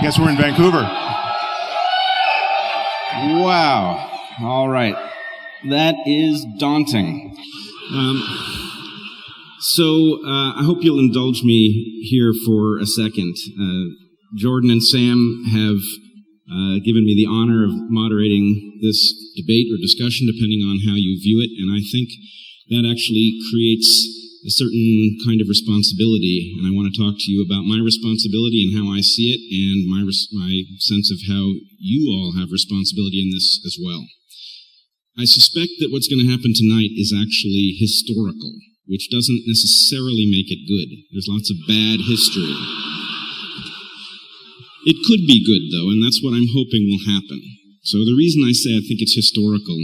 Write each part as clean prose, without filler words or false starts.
guess we're in Vancouver. Wow. All right. That is daunting. So I hope you'll indulge me here for a second. Jordan and Sam have given me the honor of moderating this debate or discussion, depending on how you view it, and I think that actually creates a certain kind of responsibility, and I want to talk to you about my responsibility and how I see it, and my sense of how you all have responsibility in this as well. I suspect that what's going to happen tonight is actually historical, which doesn't necessarily make it good. There's lots of bad history. It could be good, though, and that's what I'm hoping will happen. So the reason I say I think it's historical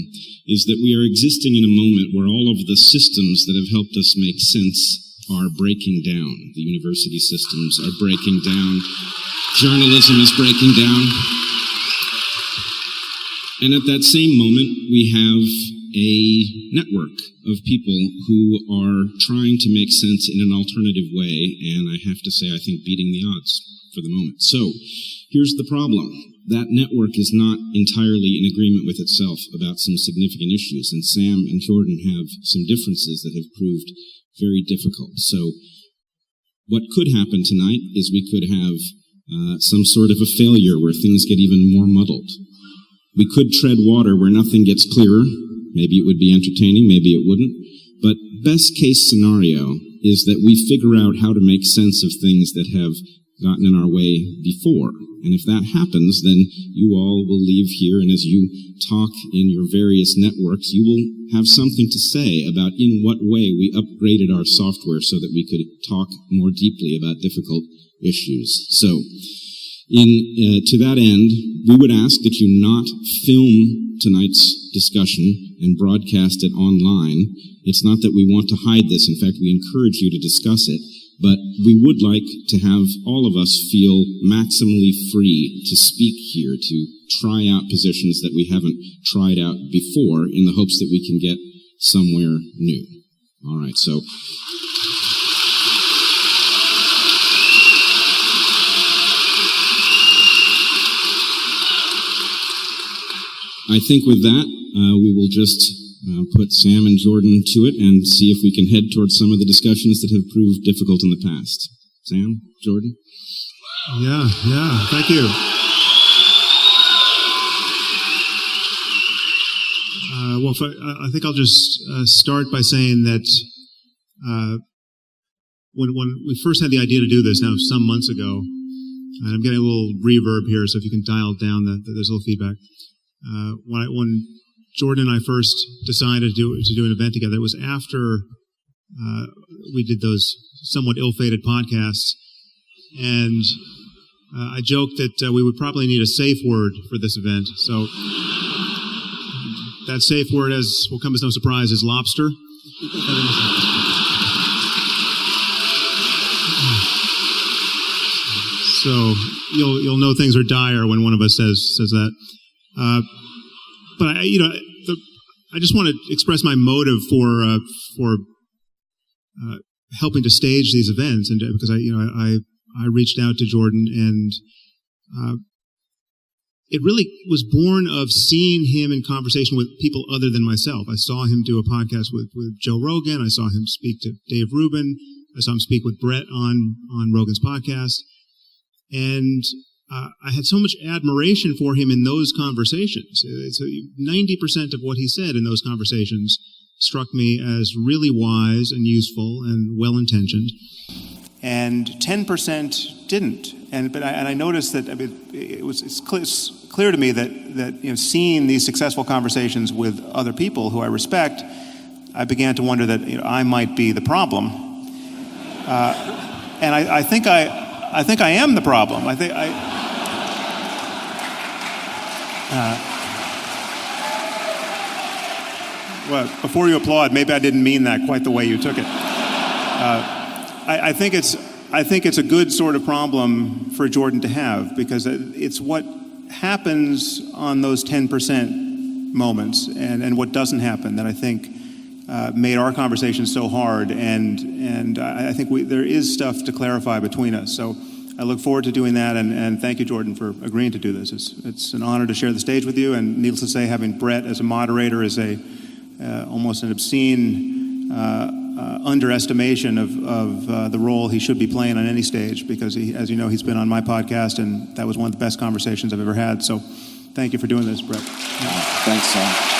is that we are existing in a moment where all of the systems that have helped us make sense are breaking down. The university systems are breaking down. Journalism is breaking down. And at that same moment, we have a network of people who are trying to make sense in an alternative way, and I have to say, I think beating the odds for the moment. So, here's the problem. That network is not entirely in agreement with itself about some significant issues, and Sam and Jordan have some differences that have proved very difficult. So, what could happen tonight is we could have some sort of a failure where things get even more muddled. We could tread water where nothing gets clearer. Maybe it would be entertaining, maybe it wouldn't. But best case scenario is that we figure out how to make sense of things that have gotten in our way before. And if that happens, then you all will leave here, and as you talk in your various networks, you will have something to say about in what way we upgraded our software so that we could talk more deeply about difficult issues. So, to that end, we would ask that you not film tonight's discussion and broadcast it online. It's not that we want to hide this. In fact, we encourage you to discuss it. But we would like to have all of us feel maximally free to speak here, to try out positions that we haven't tried out before in the hopes that we can get somewhere new. All right, so I think with that, we will just put Sam and Jordan to it and see if we can head towards some of the discussions that have proved difficult in the past. Sam, Jordan? Yeah, thank you. I think I'll just start by saying that when we first had the idea to do this, now some months ago, and I'm getting a little reverb here, so if you can dial down, there's a little feedback. When Jordan and I first decided to do an event together, it was after we did those somewhat ill-fated podcasts, and I joked that we would probably need a safe word for this event. So that safe word, as will come as no surprise, is lobster. So you'll know things are dire when one of us says that. But I just want to express my motive for helping to stage these events, and because I reached out to Jordan, and it really was born of seeing him in conversation with people other than myself. I saw him do a podcast with Joe Rogan. I saw him speak to Dave Rubin. I saw him speak with Bret on Rogan's podcast, and I had so much admiration for him in those conversations. 90% of what he said in those conversations struck me as really wise and useful and well-intentioned, and 10% didn't. But I noticed that it's clear to me that seeing these successful conversations with other people who I respect, I began to wonder that I might be the problem, and I think I am the problem. Well, before you applaud, maybe I didn't mean that quite the way you took it. I think it's a good sort of problem for Jordan to have, because it's what happens on those 10% moments and what doesn't happen that I think made our conversation so hard, and I think there is stuff to clarify between us. So I look forward to doing that, and thank you, Jordan, for agreeing to do this. It's an honor to share the stage with you, and needless to say, having Bret as a moderator is almost an obscene underestimation of the role he should be playing on any stage, because as you know, he's been on my podcast, and that was one of the best conversations I've ever had. So thank you for doing this, Bret. Thanks, Sam.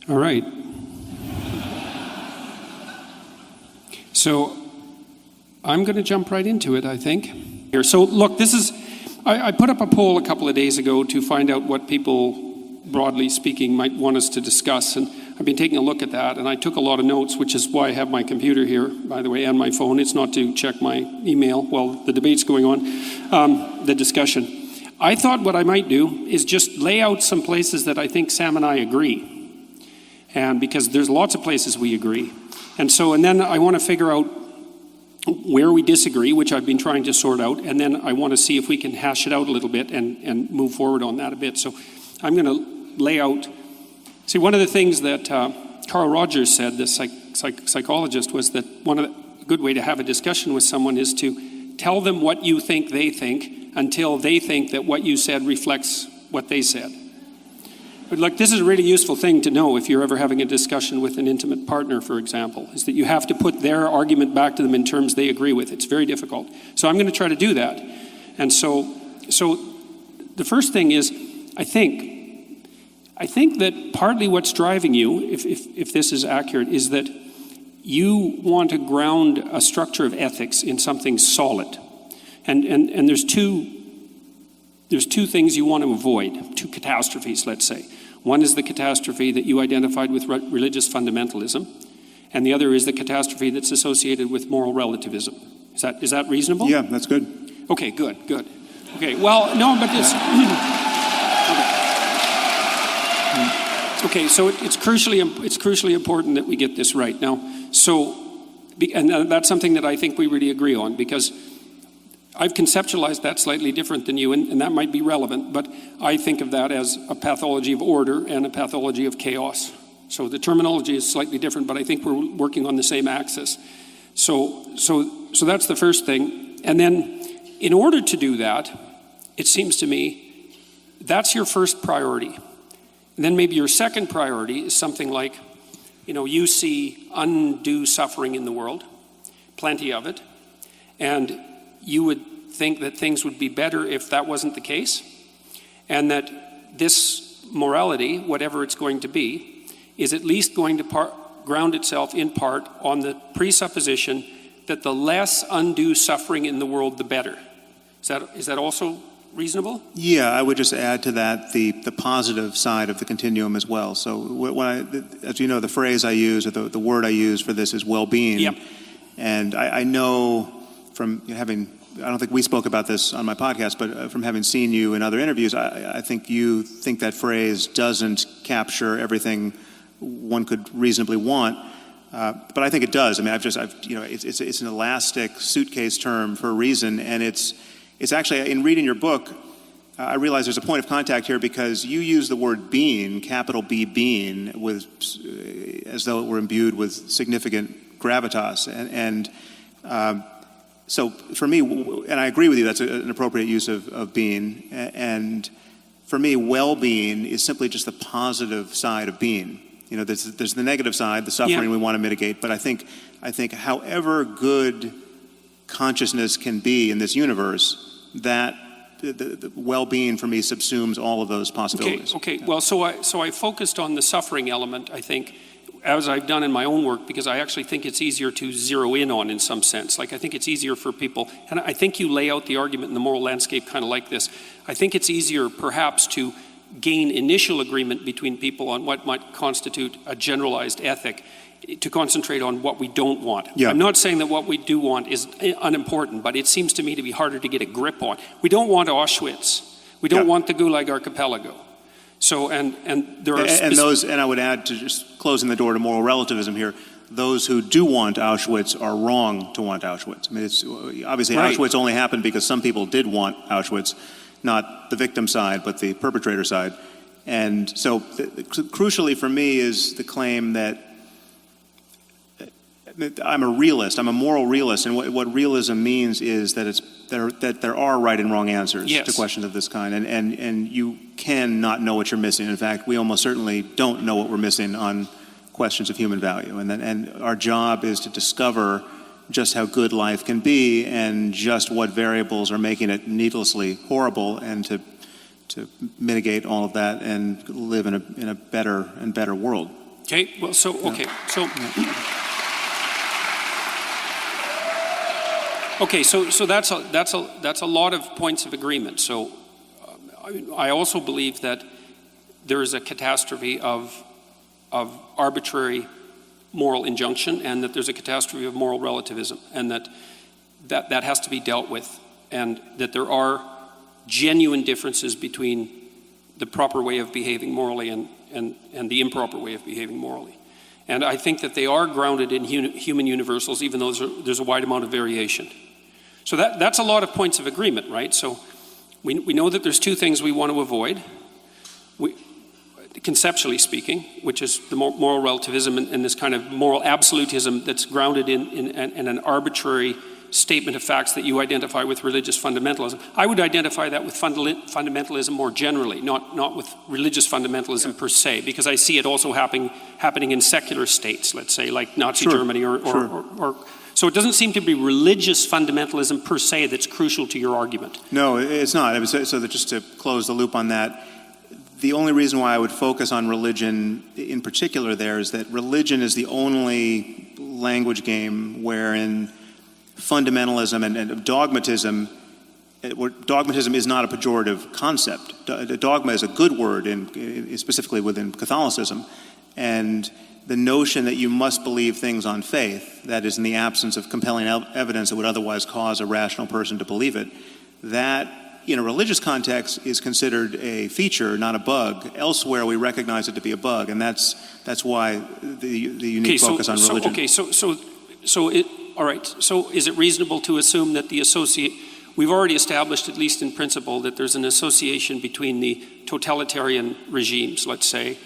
All right. So I'm going to jump right into it, I think. Here. So look, I put up a poll a couple of days ago to find out what people, broadly speaking, might want us to discuss. And I've been taking a look at that, and I took a lot of notes, which is why I have my computer here, by the way, and my phone. It's not to check my email while the debate's going on, the discussion. I thought what I might do is just lay out some places that I think Sam and I agree. And because there's lots of places we agree. And then I want to figure out where we disagree, which I've been trying to sort out, and then I want to see if we can hash it out a little bit and move forward on that a bit. So I'm going to lay out, see, one of the things that Carl Rogers said, the psychologist, was that a good way to have a discussion with someone is to tell them what you think they think until they think that what you said reflects what they said. But look, this is a really useful thing to know if you're ever having a discussion with an intimate partner, for example, is that you have to put their argument back to them in terms they agree with. It's very difficult. So I'm going to try to do that. And so the first thing is, I think that partly what's driving you, if this is accurate, is that you want to ground a structure of ethics in something solid. And there's two things you want to avoid, two catastrophes, let's say. One is the catastrophe that you identified with religious fundamentalism, and the other is the catastrophe that's associated with moral relativism. Is that reasonable? Yeah, that's good. Okay, good. Okay, well, no, but it's... Okay, so it's crucially important that we get this right. Now, and that's something that I think we really agree on, because I've conceptualized that slightly different than you, and that might be relevant, but I think of that as a pathology of order and a pathology of chaos. So the terminology is slightly different, but I think we're working on the same axis. So that's the first thing. And then in order to do that, it seems to me, that's your first priority. And then maybe your second priority is something like, you see undue suffering in the world, plenty of it, and you would think that things would be better if that wasn't the case, and that this morality, whatever it's going to be, is at least going to ground itself in part on the presupposition that the less undue suffering in the world, the better. Is that also reasonable? Yeah, I would just add to that the positive side of the continuum as well. So as you know, the phrase I use, or the word I use for this is well-being. Yep. And I know from I don't think we spoke about this on my podcast, but from having seen you in other interviews, I think you think that phrase doesn't capture everything one could reasonably want. But I think it does. I mean, it's an elastic suitcase term for a reason, and it's actually, in reading your book, I realize there's a point of contact here, because you use the word being, capital B, being, as though it were imbued with significant gravitas, so for me, and I agree with you, that's an appropriate use of being, and for me, well-being is simply just the positive side of being. There's the negative side, the suffering we want to mitigate, but I think however good consciousness can be in this universe, that the well-being for me subsumes all of those possibilities. Okay. Well, so I focused on the suffering element, I think, as I've done in my own work, because I actually think it's easier to zero in on in some sense. Like, I think it's easier for people, and I think you lay out the argument in the moral landscape kind of like this. I think it's easier perhaps to gain initial agreement between people on what might constitute a generalized ethic, to concentrate on what we don't want. Yeah. I'm not saying that what we do want is unimportant, but it seems to me to be harder to get a grip on. We don't want Auschwitz. We don't want the Gulag Archipelago. So, and there are... And I would add, to just closing the door to moral relativism here, those who do want Auschwitz are wrong to want Auschwitz. I mean, it's obviously right. Auschwitz only happened because some people did want Auschwitz, not the victim side, but the perpetrator side. And so crucially for me is the claim that I'm a realist, I'm a moral realist, and what realism means is that that there are right and wrong answers to questions of this kind, and you cannot know what you're missing. In fact, we almost certainly don't know what we're missing on questions of human value, and our job is to discover just how good life can be and just what variables are making it needlessly horrible, and to mitigate all of that and live in a better world. Okay. Well, so. Okay, so that's a lot of points of agreement. So I also believe that there is a catastrophe of arbitrary moral injunction, and that there's a catastrophe of moral relativism, and that has to be dealt with, and that there are genuine differences between the proper way of behaving morally and the improper way of behaving morally. And I think that they are grounded in human universals, even though there's a wide amount of variation. So that's a lot of points of agreement, right? So we know that there's two things we want to avoid, conceptually speaking, which is the moral relativism and this kind of moral absolutism that's grounded in an arbitrary statement of facts that you identify with religious fundamentalism. I would identify that with fundamentalism more generally, not with religious fundamentalism per se, because I see it also happening in secular states, let's say, like Nazi Germany or so it doesn't seem to be religious fundamentalism per se that's crucial to your argument. No, it's not. So that just to close the loop on that, the only reason why I would focus on religion in particular there is that religion is the only language game wherein fundamentalism and dogmatism is not a pejorative concept. Dogma is a good word, specifically within Catholicism, and the notion that you must believe things on faith, that is in the absence of compelling evidence that would otherwise cause a rational person to believe it, that in a religious context is considered a feature, not a bug. Elsewhere we recognize it to be a bug, and that's why the unique focus on religion. All right, so is it reasonable to assume that we've already established, at least in principle, that there's an association between the totalitarian regimes, let's say,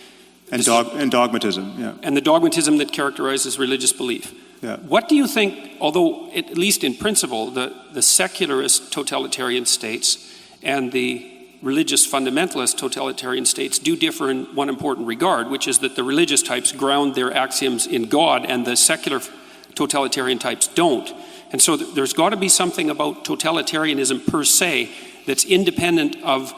and dogmatism, yeah. And the dogmatism that characterizes religious belief. Yeah. What do you think, although at least in principle, the secularist totalitarian states and the religious fundamentalist totalitarian states do differ in one important regard, which is that the religious types ground their axioms in God and the secular totalitarian types don't. And so there's got to be something about totalitarianism per se that's independent of,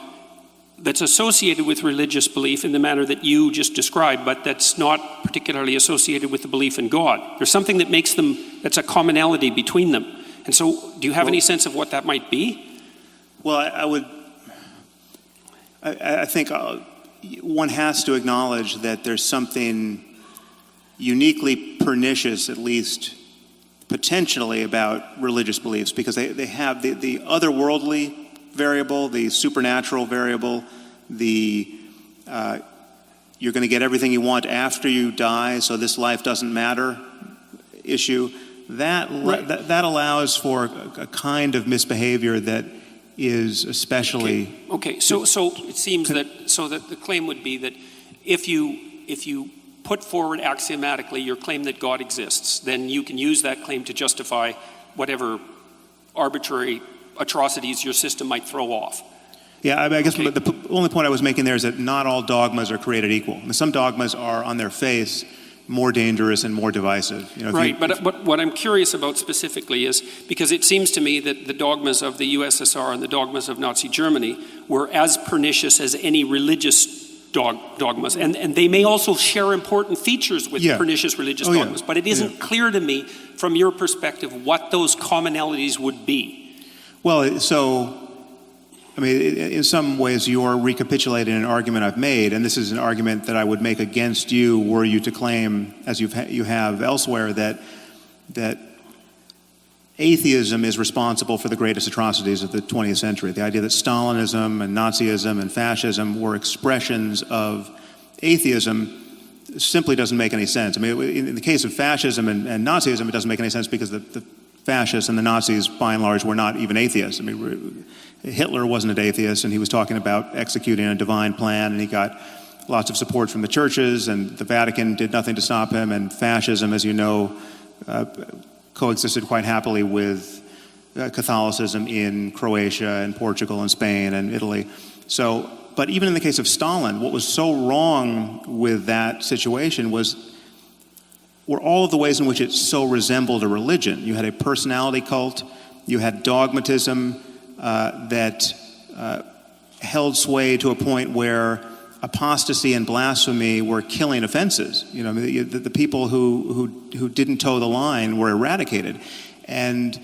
that's associated with religious belief in the manner that you just described, but that's not particularly associated with the belief in God. There's something that makes them, that's a commonality between them. And so do you have any sense of what that might be? Well, I think one has to acknowledge that there's something uniquely pernicious, at least potentially, about religious beliefs, because they have the otherworldly variable, the supernatural variable, the you're going to get everything you want after you die, so this life doesn't matter issue. That allows for a kind of misbehavior that is especially okay. So it seems that the claim would be that if you put forward axiomatically your claim that God exists, then you can use that claim to justify whatever arbitrary atrocities your system might throw off. Yeah, I guess the only point I was making there is that not all dogmas are created equal. Some dogmas are on their face more dangerous and more divisive. Right, but what I'm curious about specifically is, because it seems to me that the dogmas of the USSR and the dogmas of Nazi Germany were as pernicious as any religious dogmas, and they may also share important features with pernicious religious dogmas, but it isn't clear to me from your perspective what those commonalities would be. Well, so, I mean, in some ways you're recapitulating an argument I've made, and this is an argument that I would make against you were you to claim, as you have elsewhere, that atheism is responsible for the greatest atrocities of the 20th century. The idea that Stalinism and Nazism and fascism were expressions of atheism simply doesn't make any sense. I mean, in the case of fascism and Nazism, it doesn't make any sense because the fascists and the Nazis, by and large, were not even atheists. I mean, Hitler wasn't an atheist, and he was talking about executing a divine plan, and he got lots of support from the churches, and the Vatican did nothing to stop him, and fascism, as you know, coexisted quite happily with Catholicism in Croatia and Portugal and Spain and Italy. So, but even in the case of Stalin, what was so wrong with that situation were all of the ways in which it so resembled a religion. You had a personality cult, you had dogmatism that held sway to a point where apostasy and blasphemy were killing offenses. You know, the people who didn't toe the line were eradicated, and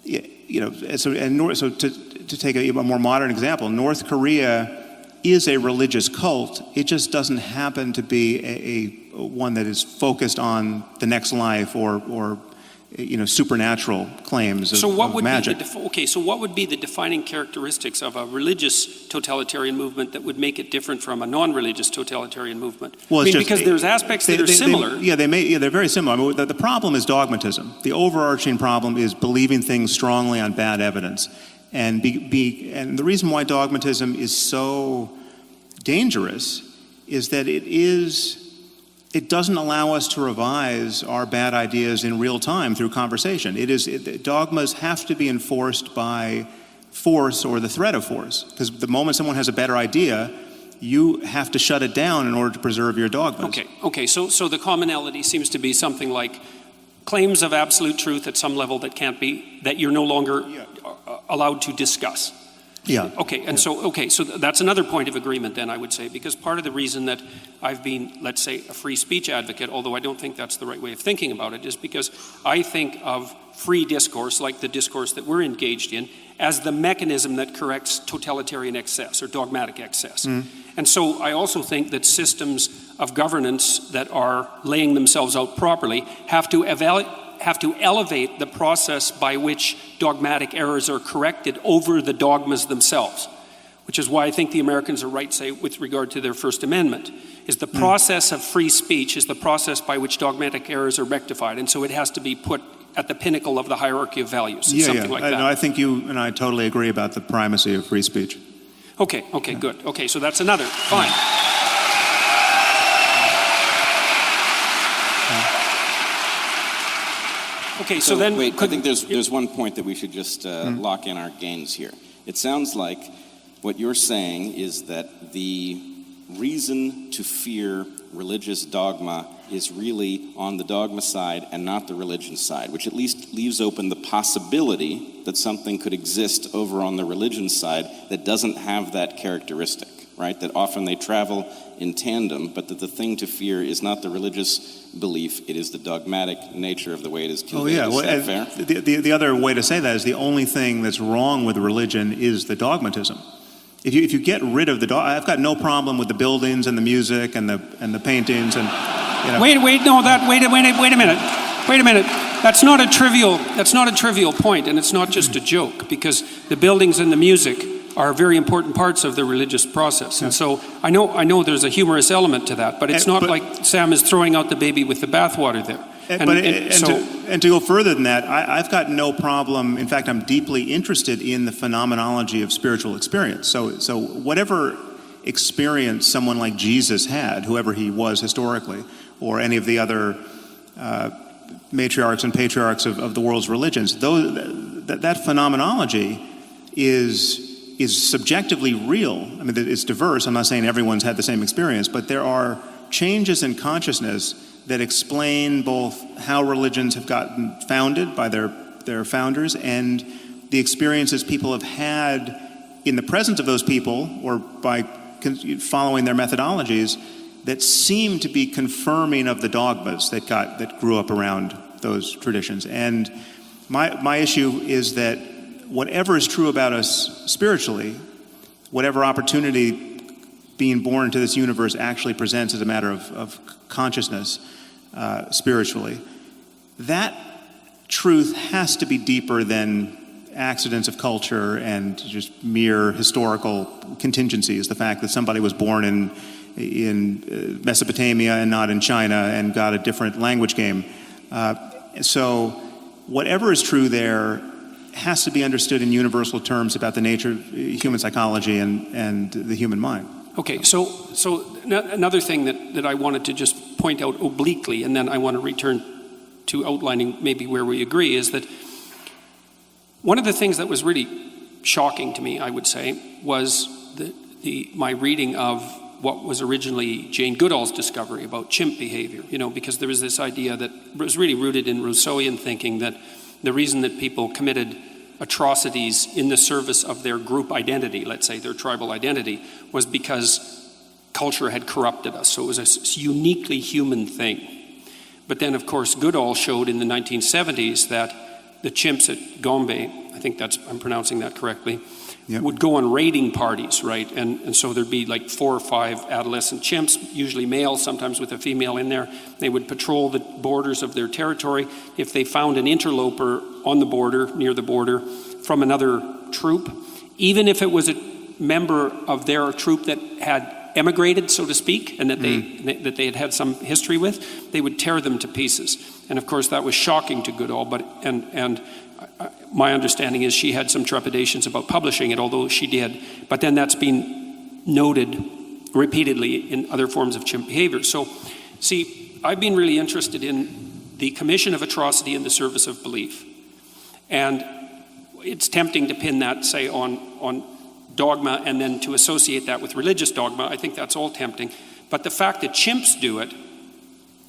you know, so to take a more modern example, North Korea is a religious cult. It just doesn't happen to be a one that is focused on the next life or you know, supernatural claims of, so what would magic. So what would be the defining characteristics of a religious totalitarian movement that would make it different from a non-religious totalitarian movement? Well, I mean, because there's aspects that are similar. They're very similar. I mean, the problem is dogmatism. The overarching problem is believing things strongly on bad evidence. And and the reason why dogmatism is so dangerous is that it doesn't allow us to revise our bad ideas in real time through conversation. Dogmas have to be enforced by force or the threat of force, because the moment someone has a better idea, you have to shut it down in order to preserve your dogmas. Okay. So the commonality seems to be something like claims of absolute truth at some level that you're no longer allowed to discuss. Yeah. So that's another point of agreement then, I would say, because part of the reason that I've been, let's say, a free speech advocate, although I don't think that's the right way of thinking about it, is because I think of free discourse, like the discourse that we're engaged in, as the mechanism that corrects totalitarian excess or dogmatic excess. And so I also think that systems of governance that are laying themselves out properly have to elevate the process by which dogmatic errors are corrected over the dogmas themselves, which is why I think the Americans are right, say, with regard to their First Amendment, is the process of free speech is the process by which dogmatic errors are rectified, and so it has to be put at the pinnacle of the hierarchy of values, something like that. No, I think you and I totally agree about the primacy of free speech. Okay, good. Okay, so that's another. Fine. Okay, so then... Wait, I think there's one point that we should just lock in our gains here. It sounds like what you're saying is that the reason to fear religious dogma is really on the dogma side and not the religion side, which at least leaves open the possibility that something could exist over on the religion side that doesn't have that characteristic, right? That often they travel in tandem, but that the thing to fear is not the religious belief, it is the dogmatic nature of the way it is conveyed. Oh, yeah. Is that fair? The other way to say that is the only thing that's wrong with religion is the dogmatism. If you get rid of I've got no problem with the buildings and the music and the paintings and, you know. Wait a minute. That's not a trivial point, and it's not just a joke, because the buildings and the music are very important parts of the religious process. And so I know there's a humorous element to that, but it's not like Sam is throwing out the baby with the bathwater there. And to go further than that, I've got no problem. In fact, I'm deeply interested in the phenomenology of spiritual experience. So whatever experience someone like Jesus had, whoever he was historically, or any of the other matriarchs and patriarchs of the world's religions, that phenomenology is subjectively real. I mean, it's diverse. I'm not saying everyone's had the same experience, but there are changes in consciousness that explain both how religions have gotten founded by their founders and the experiences people have had in the presence of those people or by following their methodologies that seem to be confirming of the dogmas that grew up around those traditions. And my issue is that whatever is true about us spiritually, whatever opportunity being born into this universe actually presents as a matter of consciousness spiritually, that truth has to be deeper than accidents of culture and just mere historical contingencies. The fact that somebody was born in Mesopotamia and not in China and got a different language game. So whatever is true there has to be understood in universal terms about the nature of human psychology and the human mind. Okay, so another thing that I wanted to just point out obliquely, and then I want to return to outlining maybe where we agree, is that one of the things that was really shocking to me, I would say, was my reading of what was originally Jane Goodall's discovery about chimp behavior, because there was this idea that was really rooted in Rousseauian thinking that the reason that people committed atrocities in the service of their group identity, let's say their tribal identity, was because culture had corrupted us. So it was a uniquely human thing. But then, of course, Goodall showed in the 1970s that the chimps at Gombe, I think I'm pronouncing that correctly, yep, would go on raiding parties, right? And so there'd be like 4 or 5 adolescent chimps, usually male, sometimes with a female in there. They would patrol the borders of their territory. If they found an interloper on the border, near the border, from another troop, even if it was a member of their troop that had emigrated, so to speak, and that they had some history with, they would tear them to pieces. And of course that was shocking to Goodall, and my understanding is she had some trepidations about publishing it, although she did. But then that's been noted repeatedly in other forms of chimp behavior. So, see, I've been really interested in the commission of atrocity in the service of belief. And it's tempting to pin that, say, on dogma and then to associate that with religious dogma. I think that's all tempting. But the fact that chimps do it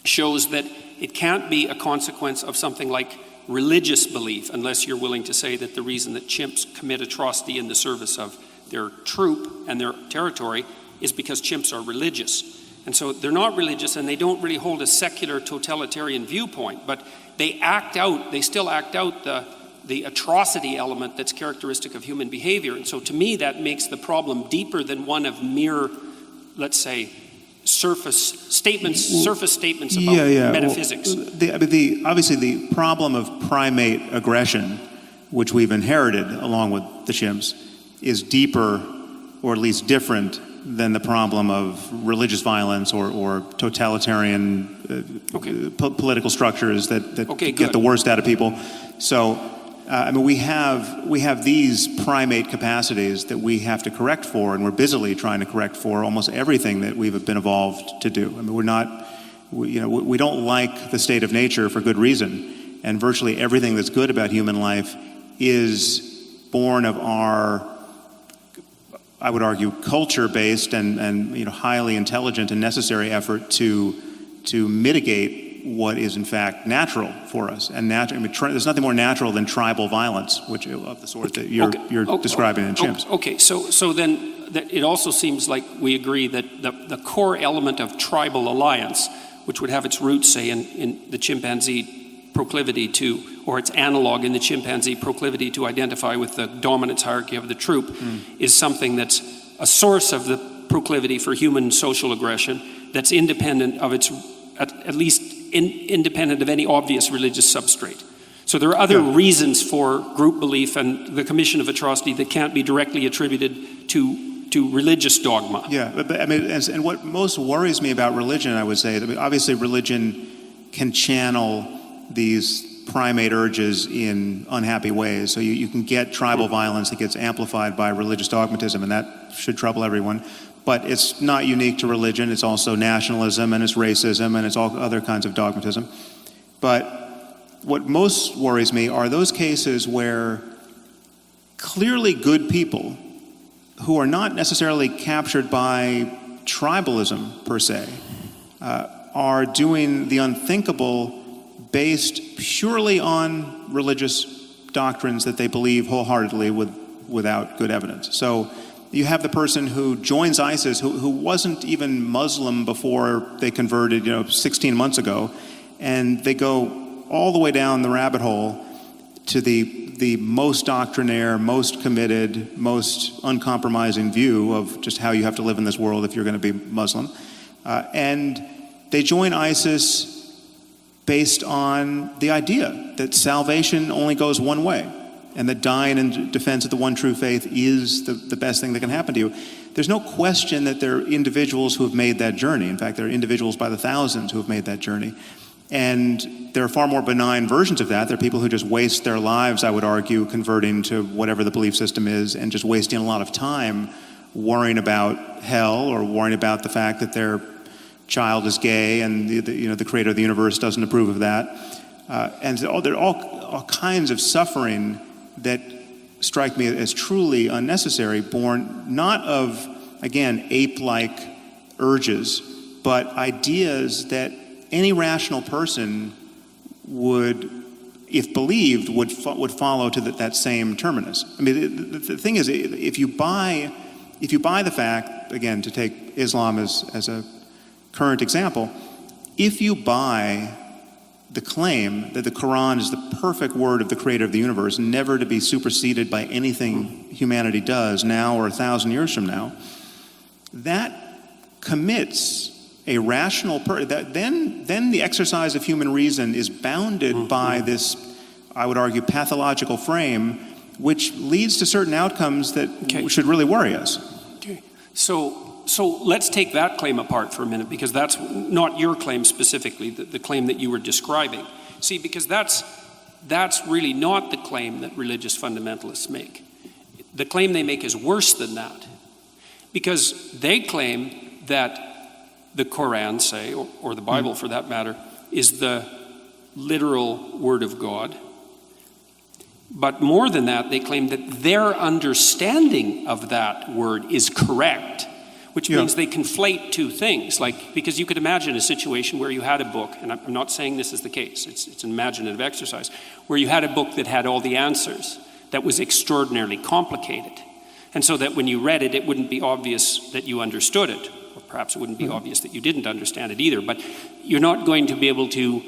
shows that it can't be a consequence of something like religious belief, unless you're willing to say that the reason that chimps commit atrocity in the service of their troop and their territory is because chimps are religious. And so they're not religious, and they don't really hold a secular totalitarian viewpoint, but they still act out the atrocity element that's characteristic of human behavior. And so to me, that makes the problem deeper than one of mere, let's say, surface statements about metaphysics. Well, obviously the problem of primate aggression, which we've inherited along with the chimps, is deeper, or at least different, than the problem of religious violence or totalitarian political structures that get the worst out of people. So we have these primate capacities that we have to correct for, and we're busily trying to correct for almost everything that we've been evolved to do. We don't like the state of nature for good reason, and virtually everything that's good about human life is born of our, I would argue, culture-based and highly intelligent and necessary effort to mitigate what is in fact natural for us. And there's nothing more natural than tribal violence, which of the sort that you're describing in chimps. Okay, so then it also seems like we agree that the core element of tribal alliance, which would have its roots, say, in the chimpanzee proclivity to, or its analog in the chimpanzee proclivity to identify with the dominance hierarchy of the troop, is something that's a source of the proclivity for human social aggression that's independent of its, at least independent of any obvious religious substrate. So there are other reasons for group belief and the commission of atrocity that can't be directly attributed to religious dogma. Yeah, and what most worries me about religion, I would say, obviously religion can channel these primate urges in unhappy ways. So you can get tribal violence that gets amplified by religious dogmatism, and that should trouble everyone. But it's not unique to religion. It's also nationalism, and it's racism, and it's all other kinds of dogmatism. But what most worries me are those cases where clearly good people who are not necessarily captured by tribalism per se are doing the unthinkable based purely on religious doctrines that they believe wholeheartedly without good evidence. So you have the person who joins ISIS who wasn't even Muslim before they converted 16 months ago, and they go all the way down the rabbit hole to the most doctrinaire, most committed, most uncompromising view of just how you have to live in this world if you're going to be Muslim. And they join ISIS based on the idea that salvation only goes one way, and that dying in defense of the one true faith is the best thing that can happen to you. There's no question that there are individuals who have made that journey. In fact, there are individuals by the thousands who have made that journey. And there are far more benign versions of that. There are people who just waste their lives, I would argue, converting to whatever the belief system is, and just wasting a lot of time worrying about hell or worrying about the fact that their child is gay and the creator of the universe doesn't approve of that. And there are all kinds of suffering that strike me as truly unnecessary, born not of, again, ape-like urges, but ideas that any rational person would, if believed, would follow to that same terminus. I mean, the thing is, if you buy the fact, again, to take Islam as a current example, if you buy the claim that the Quran is the perfect word of the creator of the universe, never to be superseded by anything humanity does now or 1,000 years from now, that commits a rational then the exercise of human reason is bounded by this, I would argue, pathological frame, which leads to certain outcomes that should really worry us. Okay. So let's take that claim apart for a minute, because that's not your claim specifically, the claim that you were describing. See, because that's really not the claim that religious fundamentalists make. The claim they make is worse than that, because they claim that the Quran, say, or the Bible for that matter, is the literal word of God. But more than that, they claim that their understanding of that word is correct, which means they conflate two things. Like, because you could imagine a situation where you had a book, and I'm not saying this is the case, it's an imaginative exercise, where you had a book that had all the answers, that was extraordinarily complicated. And so that when you read it, it wouldn't be obvious that you understood it. Or perhaps it wouldn't be obvious that you didn't understand it either. But you're not going to be able to,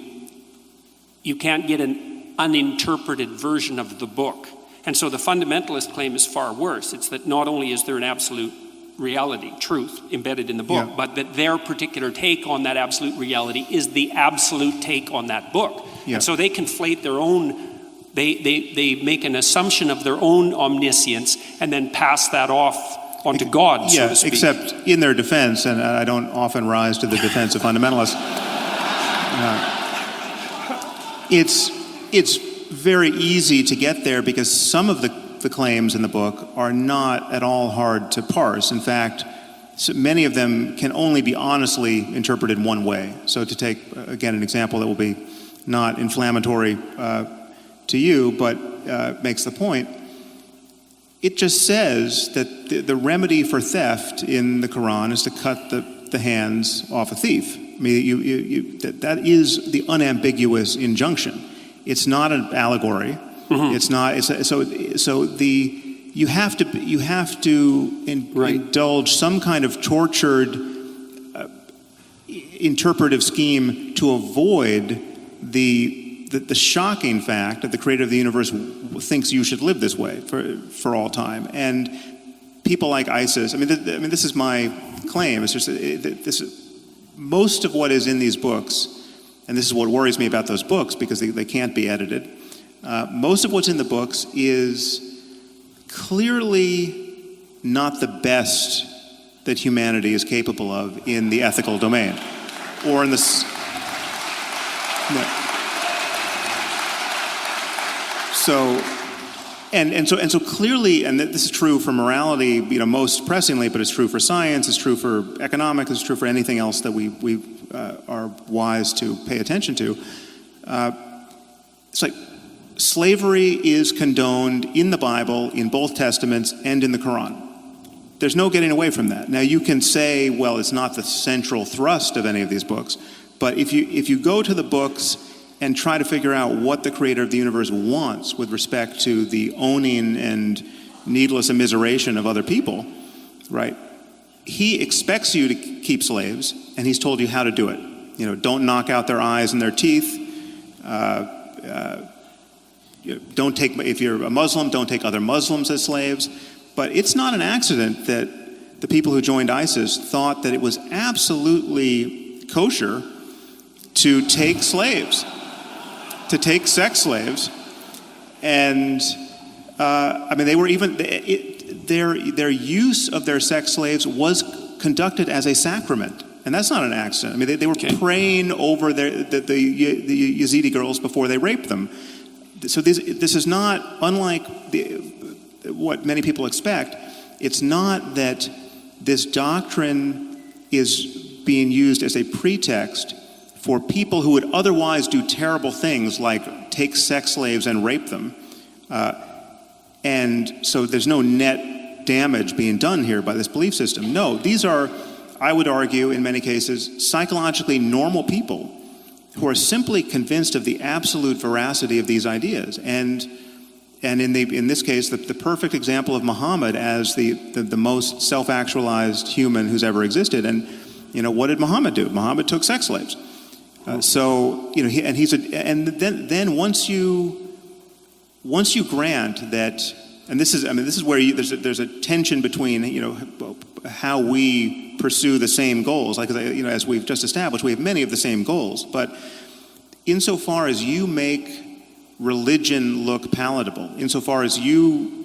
you can't get an uninterpreted version of the book. And so the fundamentalist claim is far worse. It's that not only is there an absolute reality, truth, embedded in the book, but that their particular take on that absolute reality is the absolute take on that book. And so they conflate their own, they make an assumption of their own omniscience and then pass that off onto God, so to speak. Except in their defense, and I don't often rise to the defense of fundamentalists, it's very easy to get there because some of the claims in the book are not at all hard to parse. In fact, many of them can only be honestly interpreted one way. So to take, again, an example that will be not inflammatory to you, but makes the point, it just says that the remedy for theft in the Quran is to cut the hands off a thief. I mean, that is the unambiguous injunction. It's not an allegory. It's not. You have to indulge some kind of tortured interpretive scheme to avoid the shocking fact that the creator of the universe thinks you should live this way for all time. And people like ISIS, this is my claim. It's just most of what is in these books, and this is what worries me about those books because they can't be edited. Most of what's in the books is clearly not the best that humanity is capable of in the ethical domain, or in the. So clearly, and this is true for morality, most pressingly, but it's true for science, it's true for economics, it's true for anything else that we are wise to pay attention to. It's like slavery is condoned in the Bible, in both Testaments, and in the Quran. There's no getting away from that. Now you can say, well, it's not the central thrust of any of these books, but if you go to the books and try to figure out what the creator of the universe wants with respect to the owning and needless immiseration of other people, right? He expects you to keep slaves, and he's told you how to do it. Don't knock out their eyes and their teeth. If you're a Muslim, don't take other Muslims as slaves. But it's not an accident that the people who joined ISIS thought that it was absolutely kosher to take slaves, to take sex slaves, and they were even their use of their sex slaves was conducted as a sacrament. And that's not an accident. I mean, they were praying over the Yazidi girls before they raped them. So this is not, unlike what many people expect, it's not that this doctrine is being used as a pretext for people who would otherwise do terrible things like take sex slaves and rape them. And so there's no net damage being done here by this belief system. No, these are, I would argue, in many cases, psychologically normal people who are simply convinced of the absolute veracity of these ideas. And in this case, the perfect example of Muhammad as the most self-actualized human who's ever existed. And, what did Muhammad do? Muhammad took sex slaves. So, then once you grant that, and this is where there's a tension between, how we pursue the same goals. Like, as we've just established, we have many of the same goals. But insofar as you make religion look palatable, insofar as you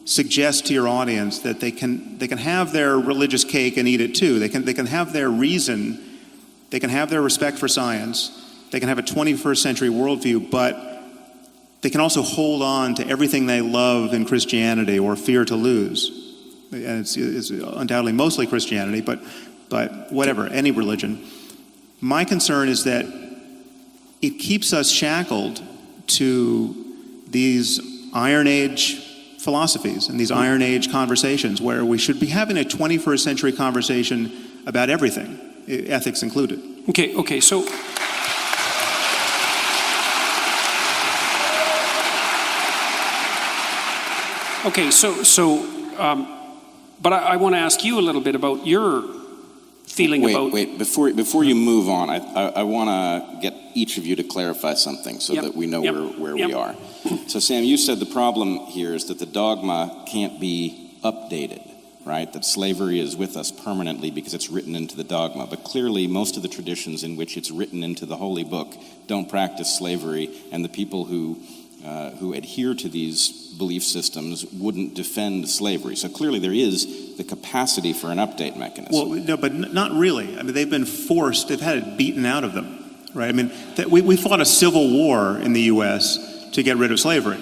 suggest to your audience that they can have their religious cake and eat it too, they can have their reason, they can have their respect for science, they can have a 21st century worldview, but they can also hold on to everything they love in Christianity or fear to lose. And it's undoubtedly mostly Christianity, but whatever, any religion. My concern is that it keeps us shackled to these Iron Age philosophies and these Iron Age conversations where we should be having a 21st century conversation about everything, ethics included. Okay, so... But I want to ask you a little bit about your feeling about... Wait, before you move on, I want to get each of you to clarify something so that we know where we are. So Sam, you said the problem here is that the dogma can't be updated, right? That slavery is with us permanently because it's written into the dogma. But clearly most of the traditions in which it's written into the holy book don't practice slavery, and the people who adhere to these belief systems wouldn't defend slavery. So clearly there is the capacity for an update mechanism. Well, no, but not really. I mean, they've been forced, they've had it beaten out of them, right? I mean, we fought a civil war in the U.S. to get rid of slavery.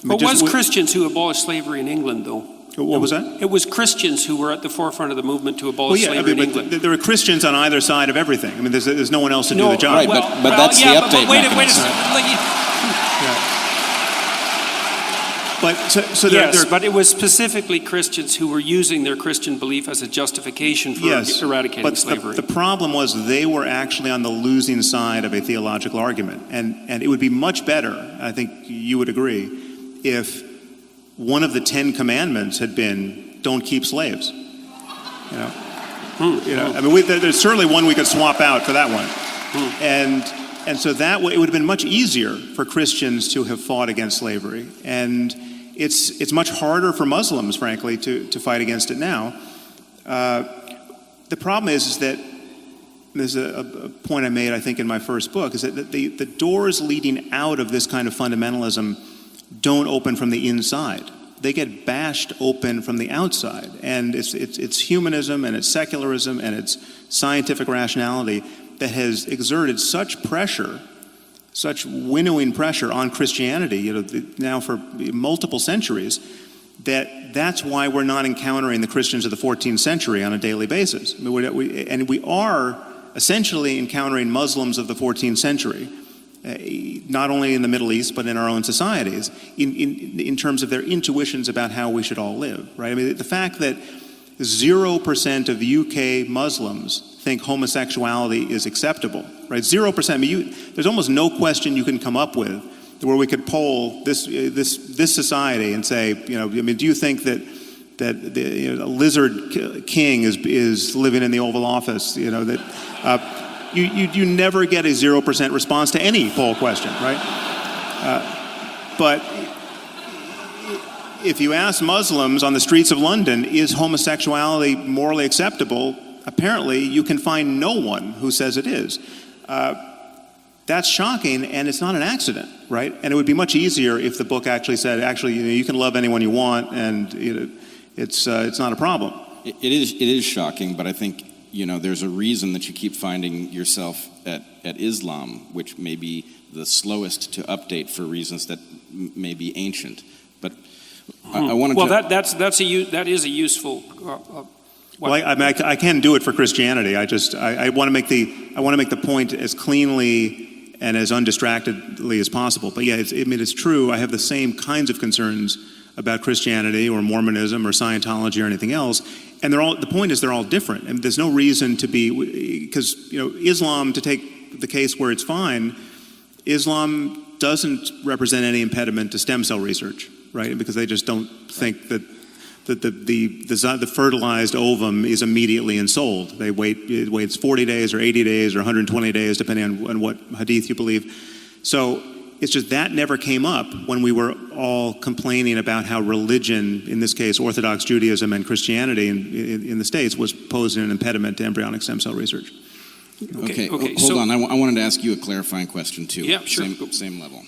But it was Christians who abolished slavery in England, though. What was that? It was Christians who were at the forefront of the movement to abolish slavery in England. There are Christians on either side of everything. I mean, there's no one else to do the job. Right, but that's the update mechanism. Wait a second. But it was specifically Christians who were using their Christian belief as a justification for eradicating slavery. The problem was they were actually on the losing side of a theological argument. And it would be much better, I think you would agree, if one of the 10 commandments had been, don't keep slaves. I mean, there's certainly one we could swap out for that one. And so that way, it would have been much easier for Christians to have fought against slavery. And it's much harder for Muslims, frankly, to fight against it now. The problem is that there's a point I made, I think, in my first book, is that the doors leading out of this kind of fundamentalism don't open from the inside. They get bashed open from the outside. And it's humanism and it's secularism and it's scientific rationality that has exerted such pressure, such winnowing pressure on Christianity, now for multiple centuries, that's why we're not encountering the Christians of the 14th century on a daily basis. I mean, we are essentially encountering Muslims of the 14th century, not only in the Middle East, but in our own societies, in terms of their intuitions about how we should all live, right? I mean, the fact that 0% of UK Muslims think homosexuality is acceptable, right? 0%. I mean, there's almost no question you can come up with where we could poll this society and say, I mean, do you think that a lizard king is living in the Oval Office? You never get a 0% response to any poll question, right? But if you ask Muslims on the streets of London, is homosexuality morally acceptable? Apparently, you can find no one who says it is. That's shocking, and it's not an accident, right? And it would be much easier if the book actually said, you can love anyone you want, and it's not a problem. It is shocking, but I think there's a reason that you keep finding yourself at Islam, which may be the slowest to update for reasons that may be ancient. But I wanted well, to... that is a useful... well, I can do it for Christianity. I want to make the point as cleanly and as undistractedly as possible. But yeah, it's true. I have the same kinds of concerns about Christianity or Mormonism or Scientology or anything else. And the point is they're all different. And there's no reason to be, because, Islam, to take the case where it's fine, Islam doesn't represent any impediment to stem cell research, right? Because they just don't think that the fertilized ovum is immediately ensouled. It waits 40 days or 80 days or 120 days, depending on what hadith you believe. So it's just that never came up when we were all complaining about how religion, in this case Orthodox Judaism and Christianity in the States, was posing an impediment to embryonic stem cell research. Okay. Hold on. I wanted to ask you a clarifying question, too. Yeah, sure. Same level.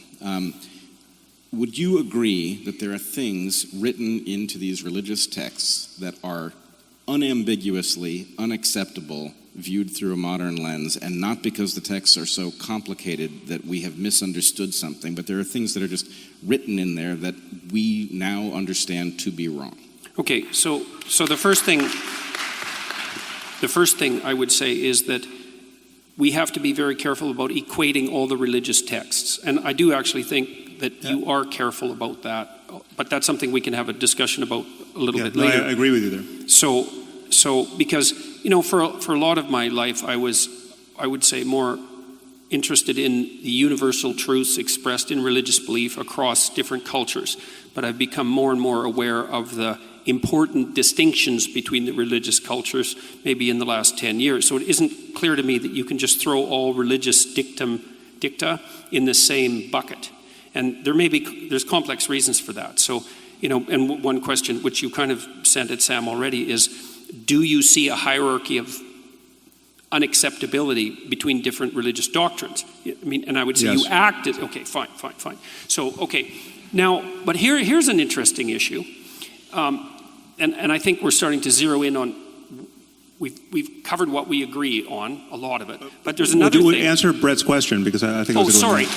Would you agree that there are things written into these religious texts that are unambiguously unacceptable viewed through a modern lens, and not because the texts are so complicated that we have misunderstood something, but there are things that are just written in there that we now understand to be wrong? Okay, so the first thing I would say is that we have to be very careful about equating all the religious texts. And I do actually think that you are careful about that, but that's something we can have a discussion about a little bit later. I agree with you there. So because, for a lot of my life, I would say, more interested in the universal truths expressed in religious belief across different cultures. But I've become more and more aware of the important distinctions between the religious cultures, maybe in the last 10 years. So it isn't clear to me that you can just throw all religious dicta in the same bucket. And there's complex reasons for that. So, and one question which you kind of sent at Sam already is, do you see a hierarchy of unacceptability between different religious doctrines? And I would say yes. You acted, okay, fine. So, okay, now, but here's an interesting issue. And I think we're starting to zero in on, we've covered what we agree on, a lot of it, but there's another thing. Answer Brett's question, because I think it was sorry,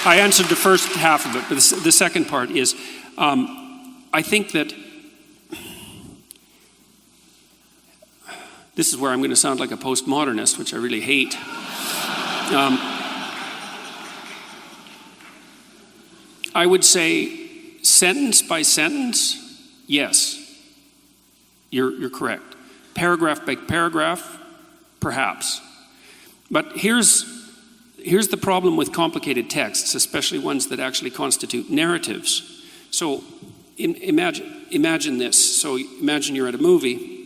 I answered the first half of it, but the second part is, I think that, this is where I'm going to sound like a postmodernist, which I really hate. I would say, sentence by sentence, yes, you're correct. Paragraph by paragraph, perhaps. But here's the problem with complicated texts, especially ones that actually constitute narratives. So imagine this. So imagine you're at a movie,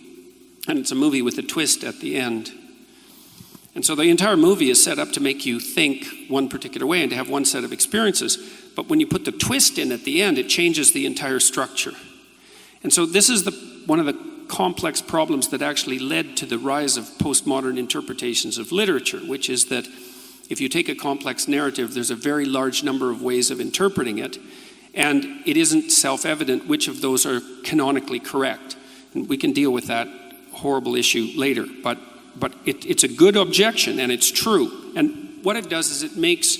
and it's a movie with a twist at the end. And so the entire movie is set up to make you think one particular way and to have one set of experiences. But when you put the twist in at the end, it changes the entire structure. And so this is one of the complex problems that actually led to the rise of postmodern interpretations of literature, which is that if you take a complex narrative, there's a very large number of ways of interpreting it, and it isn't self-evident which of those are canonically correct. And we can deal with that horrible issue later, but it's a good objection, and it's true. And what it does is it makes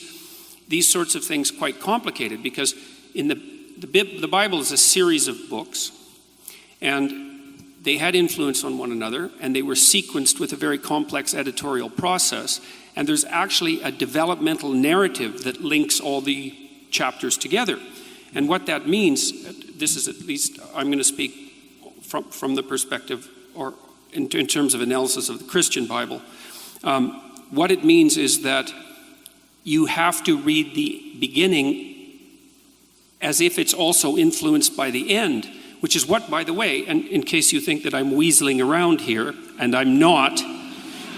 these sorts of things quite complicated, because in the Bible is a series of books, and they had influence on one another, and they were sequenced with a very complex editorial process, and there's actually a developmental narrative that links all the chapters together. And what that means, this is, at least I'm going to speak from the perspective, or in terms of analysis of the Christian Bible, what it means is that you have to read the beginning as if it's also influenced by the end, which is what, by the way, and in case you think that I'm weaseling around here, and I'm not,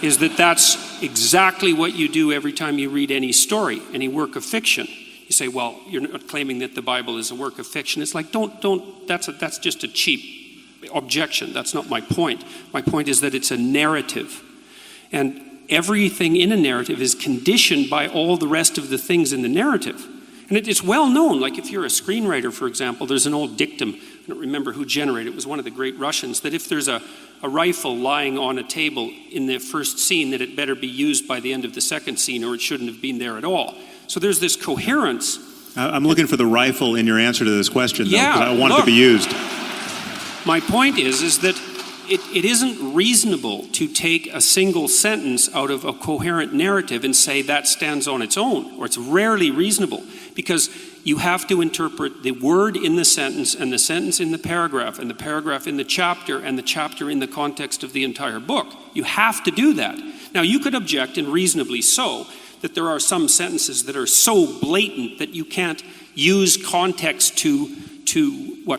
is that's exactly what you do every time you read any story, any work of fiction. You say, well, you're not claiming that the Bible is a work of fiction. It's like, that's just a cheap objection. That's not my point. My point is that it's a narrative. And everything in a narrative is conditioned by all the rest of the things in the narrative. And it's well known, like if you're a screenwriter, for example, there's an old dictum, I don't remember who generated it, was one of the great Russians, that if there's a rifle lying on a table in the first scene, that it better be used by the end of the second scene, or it shouldn't have been there at all. So there's this coherence. I'm looking for the rifle in your answer to this question, though, because I want it to be used. My point is that it isn't reasonable to take a single sentence out of a coherent narrative and say that stands on its own, or it's rarely reasonable, because you have to interpret the word in the sentence and the sentence in the paragraph and the paragraph in the chapter and the chapter in the context of the entire book. You have to do that. Now, you could object, and reasonably so, that there are some sentences that are so blatant that you can't use context to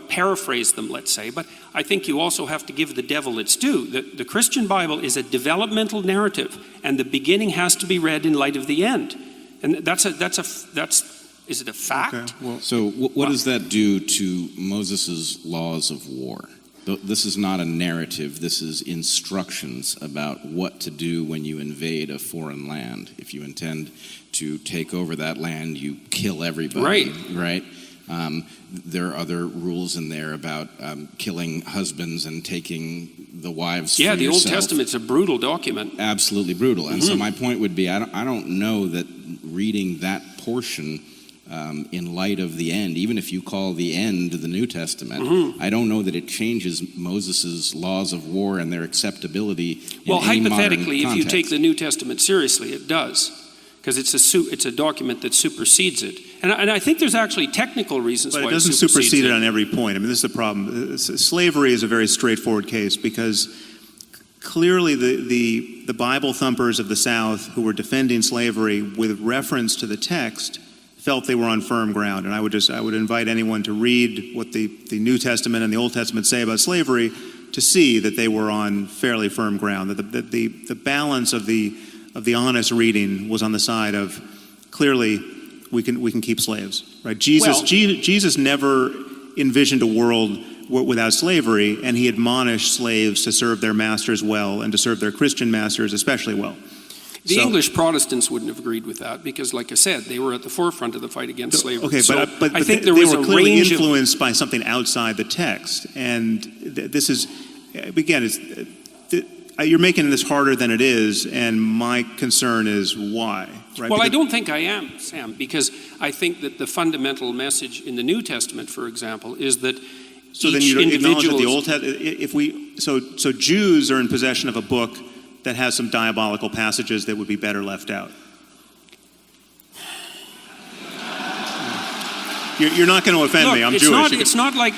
paraphrase them, let's say. But I think you also have to give the devil its due. The Christian Bible is a developmental narrative, and the beginning has to be read in light of the end. And is it a fact? Okay, well, so what does that do to Moses' laws of war? This is not a narrative. This is instructions about what to do when you invade a foreign land. If you intend to take over that land, you kill everybody. Right? There are other rules in there about killing husbands and taking the wives for yourself. Yeah, the Old Testament's a brutal document. Absolutely brutal. And so my point would be, I don't know that reading that portion in light of the end, even if you call the end the New Testament, I don't know that it changes Moses' laws of war and their acceptability in any hypothetically, modern if you context. take the New Testament seriously, it does, because it's a document that supersedes it. And I think there's actually technical reasons why it doesn't supersede it on every point. I mean, this is the problem. Slavery is a very straightforward case, because clearly the Bible thumpers of the South who were defending slavery with reference to the text felt they were on firm ground. And I would invite anyone to read what the New Testament and the Old Testament say about slavery to see that they were on fairly firm ground, that the balance of the honest reading was on the side of clearly we can keep slaves, right? Jesus never envisioned a world without slavery, and he admonished slaves to serve their masters well and to serve their Christian masters especially well. The English Protestants wouldn't have agreed with that because, like I said, they were at the forefront of the fight against slavery. Okay, but I think they there were clearly influenced by something outside the text, and this is, again, you're making this harder than it is, and my concern is why. Right? Well, I don't think I am, Sam, because I think that the fundamental message in the New Testament, for example, is that so then you don't acknowledge that the Old Testament. So Jews are in possession of a book that has some diabolical passages that would be better left out. You're not going to offend me. I'm Jewish. It's not like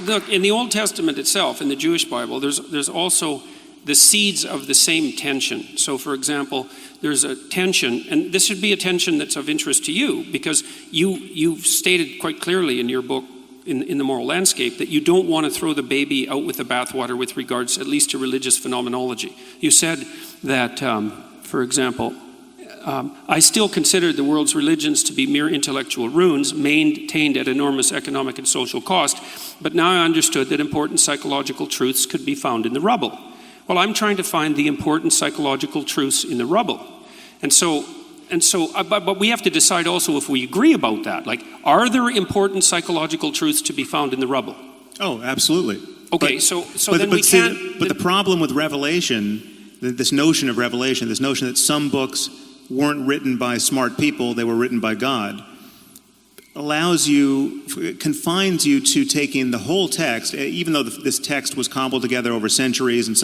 look, in the Old Testament itself, in the Jewish Bible, there's also the seeds of the same tension. So, for example, there's a tension, and this should be a tension that's of interest to you, because you've stated quite clearly in your book, in the Moral Landscape, that you don't want to throw the baby out with the bathwater with regards at least to religious phenomenology. You said that, for example, I still consider the world's religions to be mere intellectual ruins maintained at enormous economic and social cost, but now I understood that important psychological truths could be found in the rubble. Well, I'm trying to find the important psychological truths in the rubble. But we have to decide also if we agree about that. Like, are there important psychological truths to be found in the rubble? Oh, absolutely. Okay, But the problem with Revelation, this notion of Revelation, this notion that some books weren't written by smart people, they were written by God, confines you to taking the whole text, even though this text was cobbled together over centuries, and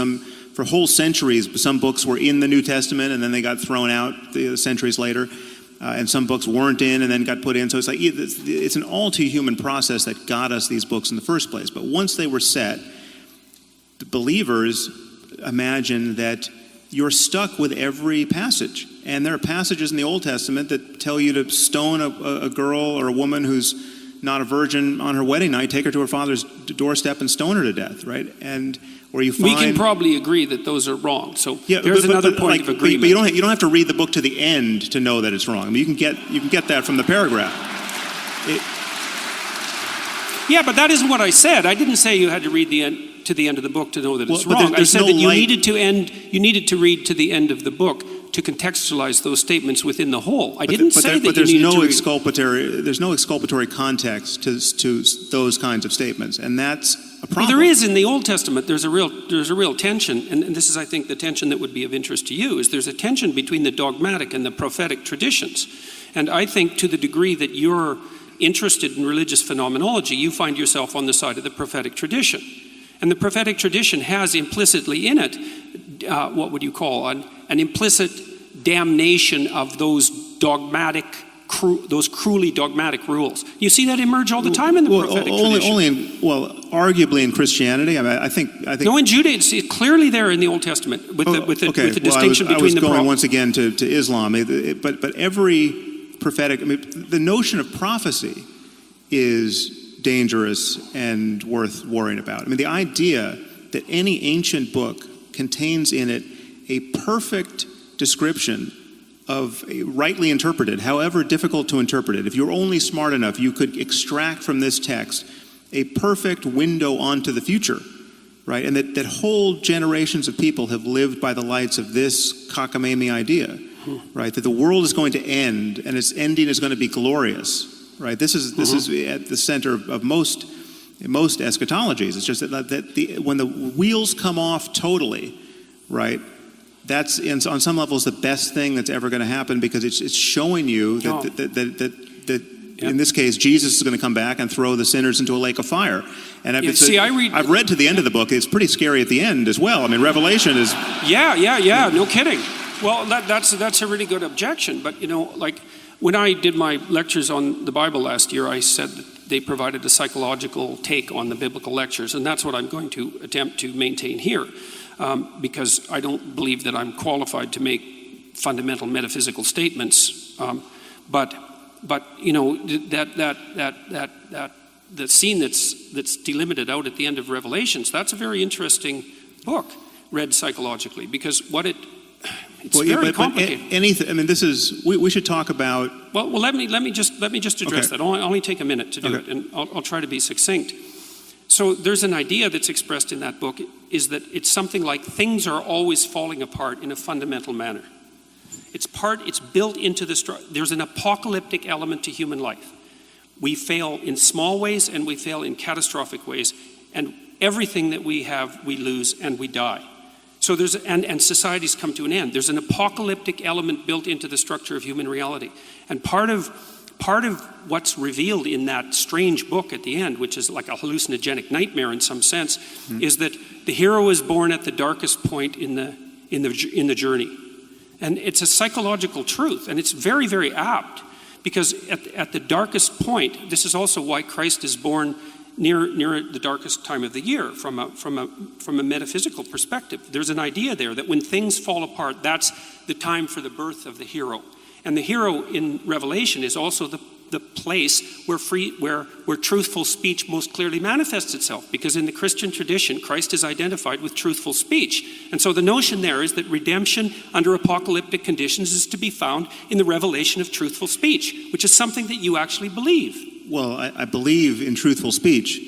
for whole centuries, some books were in the New Testament and then they got thrown out centuries later, and some books weren't in and then got put in. So it's an all too human process that got us these books in the first place. But once they were set, the believers imagine that you're stuck with every passage. And there are passages in the Old Testament that tell you to stone a girl or a woman who's not a virgin on her wedding night, take her to her father's doorstep and stone her to death, right? And where you find... We can probably agree that those are wrong. So there's another point of agreement. But you don't have to read the book to the end to know that it's wrong. I mean, you can get that from the paragraph. Yeah, but that isn't what I said. I didn't say you had to read to the end of the book to know that it's wrong. I said that you needed to read to the end of the book to contextualize those statements within the whole. I didn't say that there's you needed no to there's no exculpatory context to those kinds of statements, and that's a problem. Well, there is in the Old Testament. There's a real tension, and this is, I think, the tension that would be of interest to you. Is there's a tension between the dogmatic and the prophetic traditions, and I think to the degree that you're interested in religious phenomenology, you find yourself on the side of the prophetic tradition, and the prophetic tradition has implicitly in it what would you call an implicit damnation of those dogmatic. Those cruelly dogmatic rules. You see that emerge all the time in the prophetic tradition. Arguably in Christianity. I think. No, in Judaism, it's clearly there in the Old Testament with the distinction between the. I was going once again to Islam, but every prophetic. The notion of prophecy is dangerous and worth worrying about. The idea that any ancient book contains in it a perfect description of rightly interpreted, however difficult to interpret it. If you're only smart enough, you could extract from this text a perfect window onto the future, right? And that whole generations of people have lived by the lights of this cockamamie idea, right? That the world is going to end and its ending is going to be glorious, right? This is at the center of most eschatologies. It's just that when the wheels come off totally, right? That's on some levels the best thing that's ever going to happen, because it's showing you that in this case Jesus is going to come back and throw the sinners into a lake of fire. And I've read to the end of the book. It's pretty scary at the end as well. Revelation is no kidding. Well, that's a really good objection. But like when I did my lectures on the Bible last year, I said that they provided a psychological take on the biblical lectures, and that's what I'm going to attempt to maintain here. Because I don't believe that I'm qualified to make fundamental metaphysical statements, but that the scene that's delimited out at the end of Revelations, that's a very interesting book read psychologically, because it's very complicated. Anything. This is we should talk about. Well, let me just address that. I'll only take a minute to do it, and I'll try to be succinct. So there's an idea that's expressed in that book, is that it's something like things are always falling apart in a fundamental manner. It's built into there's an apocalyptic element to human life. We fail in small ways and we fail in catastrophic ways, and everything that we have, we lose and we die. So and societies come to an end. There's an apocalyptic element built into the structure of human reality. And part of what's revealed in that strange book at the end, which is like a hallucinogenic nightmare in some sense, is that the hero is born at the darkest point in the journey, and it's a psychological truth, and it's very, very apt, because at the darkest point, this is also why Christ is born near the darkest time of the year from a metaphysical perspective. There's an idea there that when things fall apart, that's the time for the birth of the hero. And the hero in Revelation is also the place where truthful speech most clearly manifests itself, because in the Christian tradition, Christ is identified with truthful speech. And so the notion there is that redemption under apocalyptic conditions is to be found in the revelation of truthful speech, which is something that you actually believe. Well, I believe in truthful speech,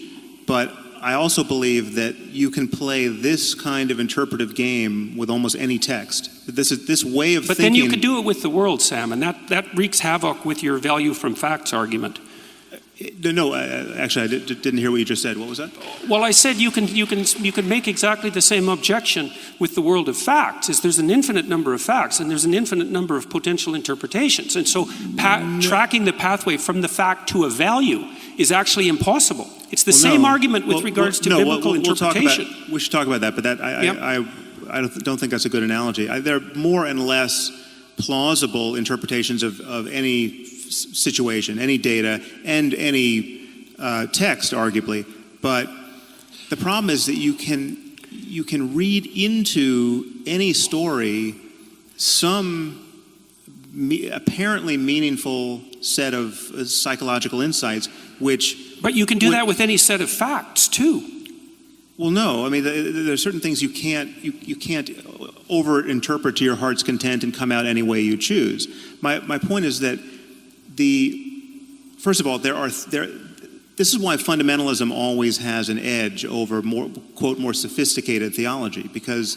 but I also believe that you can play this kind of interpretive game with almost any text. This way of thinking. But then you could do it with the world, Sam, and that wreaks havoc with your value from facts argument. No, actually, I didn't hear what you just said. What was that? Well, I said you can make exactly the same objection with the world of facts. Is there's an infinite number of facts, and there's an infinite number of potential interpretations, and so tracking the pathway from the fact to a value is actually impossible. It's the same argument with regards to biblical interpretation. We should talk about that, but I don't think that's a good analogy. There are more and less plausible interpretations of any situation, any data, and any text, arguably. But the problem is that you can read into any story some apparently meaningful set of psychological insights, But you can do that with any set of facts too. Well, no. There are certain things you can't over-interpret to your heart's content and come out any way you choose. My point is that first of all, this is why fundamentalism always has an edge over more sophisticated theology, because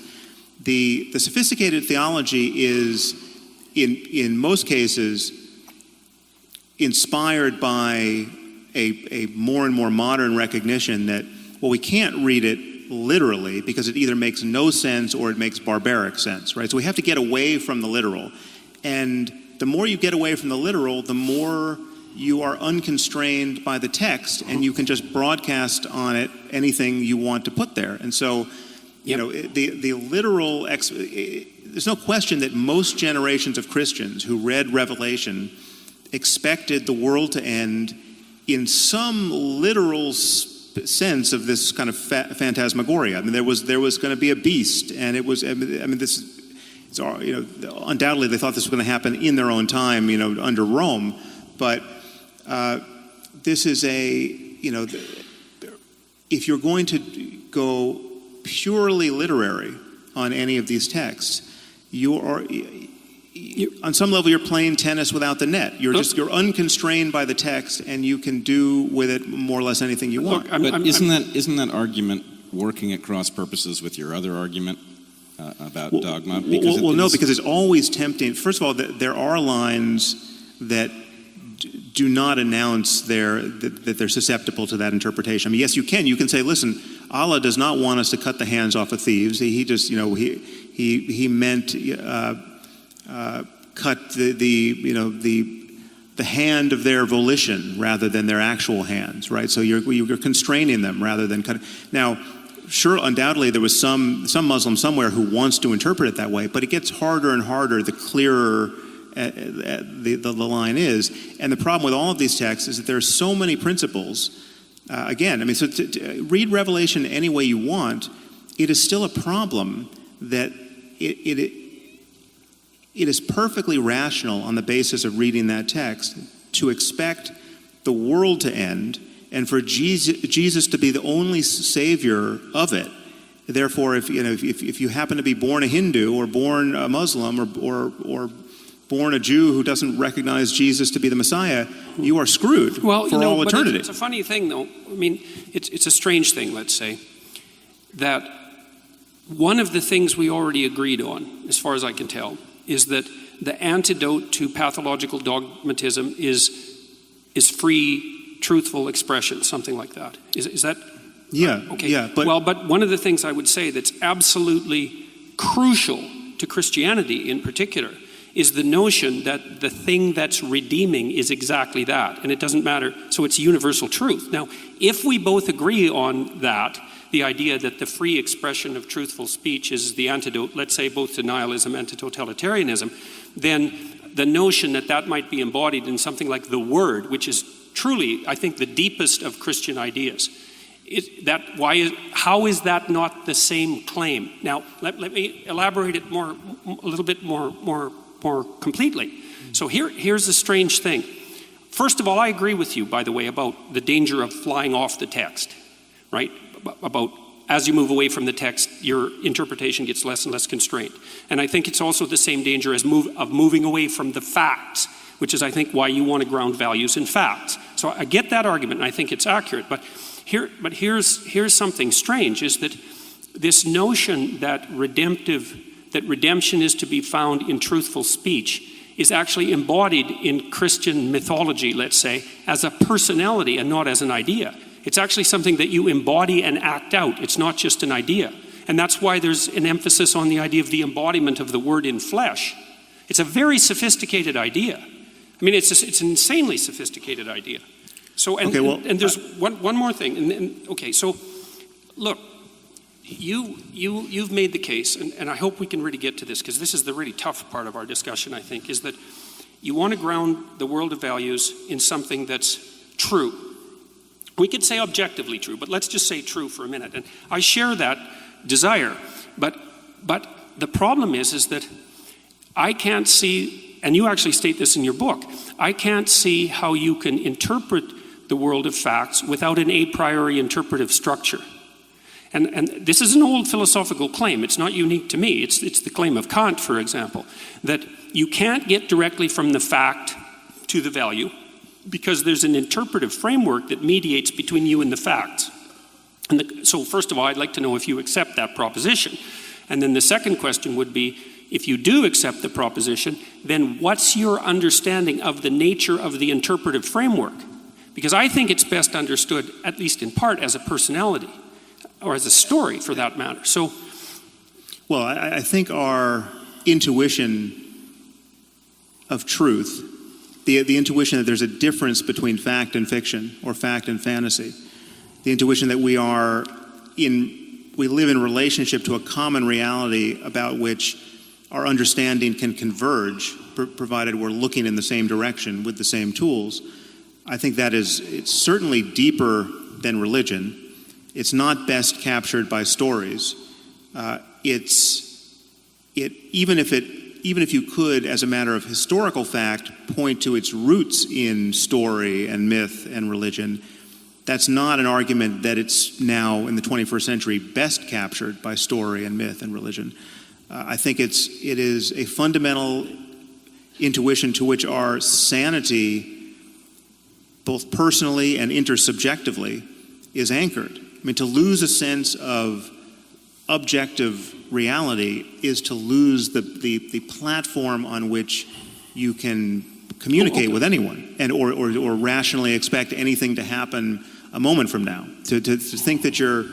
the sophisticated theology is in most cases, inspired by a more and more modern recognition that, well, we can't read it literally because it either makes no sense or it makes barbaric sense, right? So we have to get away from the literal. And the more you get away from the literal, the more you are unconstrained by the text, and you can just broadcast on it anything you want to put there. And so, you know, the literal, there's no question that most generations of Christians who read Revelation expected the world to end in some literal sense of this kind of phantasmagoria. I mean, there was going to be a beast, and it was. I mean, this. It's, you know, undoubtedly they thought this was going to happen in their own time, you know, under Rome. But this is you know, if you're going to go purely literary on any of these texts, on some level, you're playing tennis without the net. You're unconstrained by the text, and you can do with it more or less anything you want. But isn't that argument working at cross purposes with your other argument about dogma? Because no, because it's always tempting. First of all, there are lines that do not announce that they're susceptible to that interpretation. I mean, yes, you can say, listen, Allah does not want us to cut the hands off of thieves. He just, you know, he meant cut the hand of their volition rather than their actual hands, right? So you're constraining them rather than cutting. Now, sure, undoubtedly there was some Muslim somewhere who wants to interpret it that way, but it gets harder and harder the clearer the line is. And the problem with all of these texts is that there are so many principles. Again, I mean, so to read Revelation any way you want, it is still a problem that it is perfectly rational on the basis of reading that text to expect the world to end and for Jesus to be the only savior of it. Therefore, if you happen to be born a Hindu or born a Muslim or born a Jew who doesn't recognize Jesus to be the Messiah, you are screwed for all eternity. It's a funny thing, though. I mean, it's a strange thing, let's say, that one of the things we already agreed on, as far as I can tell, is that the antidote to pathological dogmatism is free, truthful expression, something like that. Is that? Yeah. Okay. Yeah. But one of the things I would say that's absolutely crucial to Christianity in particular is the notion that the thing that's redeeming is exactly that, and it doesn't matter. So it's universal truth. Now, if we both agree on that, the idea that the free expression of truthful speech is the antidote, let's say, both to nihilism and to totalitarianism, then the notion that might be embodied in something like the Word, which is truly, I think, the deepest of Christian ideas. How is that not the same claim? Now, let me elaborate it a little bit more completely. So here's the strange thing. First of all, I agree with you, by the way, about the danger of flying off the text, right? About as you move away from the text, your interpretation gets less and less constrained. And I think it's also the same danger as of moving away from the facts, which is, I think, why you want to ground values in facts. So I get that argument, and I think it's accurate. But here's something strange, is that this notion that redemption is to be found in truthful speech is actually embodied in Christian mythology, let's say, as a personality and not as an idea. It's actually something that you embody and act out. It's not just an idea. And that's why there's an emphasis on the idea of the embodiment of the Word in flesh. It's a very sophisticated idea. I mean, it's an insanely sophisticated idea. So, and there's one more thing. Okay, so look, you've made the case, and I hope we can really get to this, because this is the really tough part of our discussion, I think, is that you want to ground the world of values in something that's true. We could say objectively true, but let's just say true for a minute. And I share that desire, but the problem is that I can't see, and you actually state this in your book, I can't see how you can interpret the world of facts without an a priori interpretive structure. And this is an old philosophical claim. It's not unique to me. It's the claim of Kant, for example, that you can't get directly from the fact to the value because there's an interpretive framework that mediates between you and the facts. So first of all, I'd like to know if you accept that proposition. And then the second question would be, If you do accept the proposition, then what's your understanding of the nature of the interpretive framework? Because I think it's best understood, at least in part, as a personality, or as a story for that matter. So, well, I think our intuition of truth, the intuition that there's a difference between fact and fiction, or fact and fantasy, the intuition that we live in relationship to a common reality about which our understanding can converge, provided we're looking in the same direction with the same tools. I think it's certainly deeper than religion. It's not best captured by stories. Even if you could, as a matter of historical fact, point to its roots in story and myth and religion, that's not an argument that it's now in the 21st century best captured by story and myth and religion. I think it is a fundamental intuition to which our sanity, both personally and intersubjectively, is anchored. I mean, to lose a sense of objective reality is to lose the platform on which you can communicate with anyone and or rationally expect anything to happen a moment from now. To think that your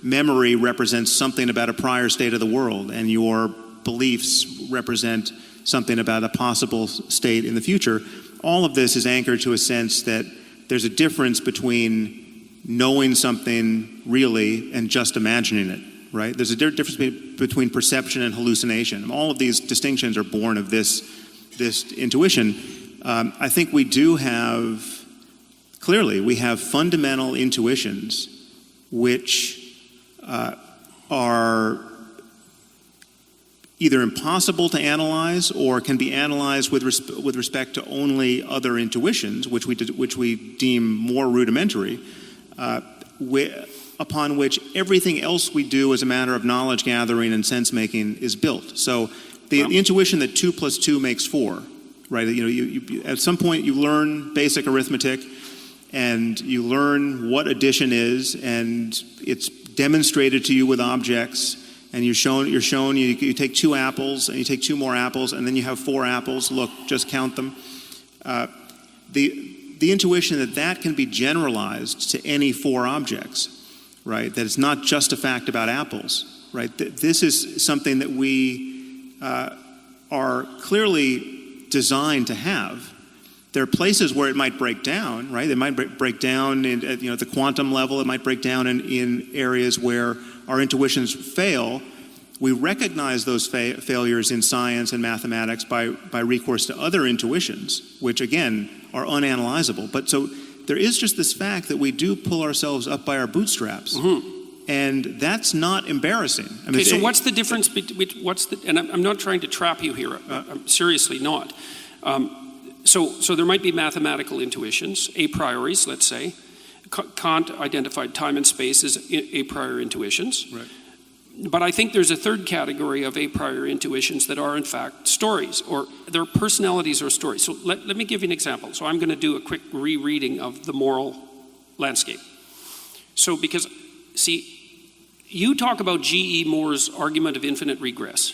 memory represents something about a prior state of the world and your beliefs represent something about a possible state in the future, all of this is anchored to a sense that there's a difference between knowing something really and just imagining it, right? There's a difference between perception and hallucination. All of these distinctions are born of this intuition. I think we have fundamental intuitions which are either impossible to analyze or can be analyzed with respect to only other intuitions, which we deem more rudimentary, upon which everything else we do as a matter of knowledge gathering and sense making is built. So the intuition that 2 + 2 makes 4, right? You at some point you learn basic arithmetic, and you learn what addition is, and it's demonstrated to you with objects, and you're shown you take 2 apples, and you take 2 more apples, and then you have 4 apples. Look, just count them. The intuition that can be generalized to any 4 objects, right? That it's not just a fact about apples, right? This is something that we are clearly designed to have. There are places where it might break down, right? It might break down at the quantum level. It might break down in areas where our intuitions fail. We recognize those failures in science and mathematics by recourse to other intuitions, which again are unanalyzable. But so there is just this fact that we do pull ourselves up by our bootstraps, and that's not embarrassing. I mean, so what's the difference between and I'm not trying to trap you here. I'm seriously not. So there might be mathematical intuitions, a prioris, let's say. Kant identified time and space as a priori intuitions. Right. But I think there's a third category of a priori intuitions that are in fact stories, or they're personalities or stories. So let me give you an example. So I'm going to do a quick rereading of the moral landscape. So because, see, you talk about G.E. Moore's argument of infinite regress.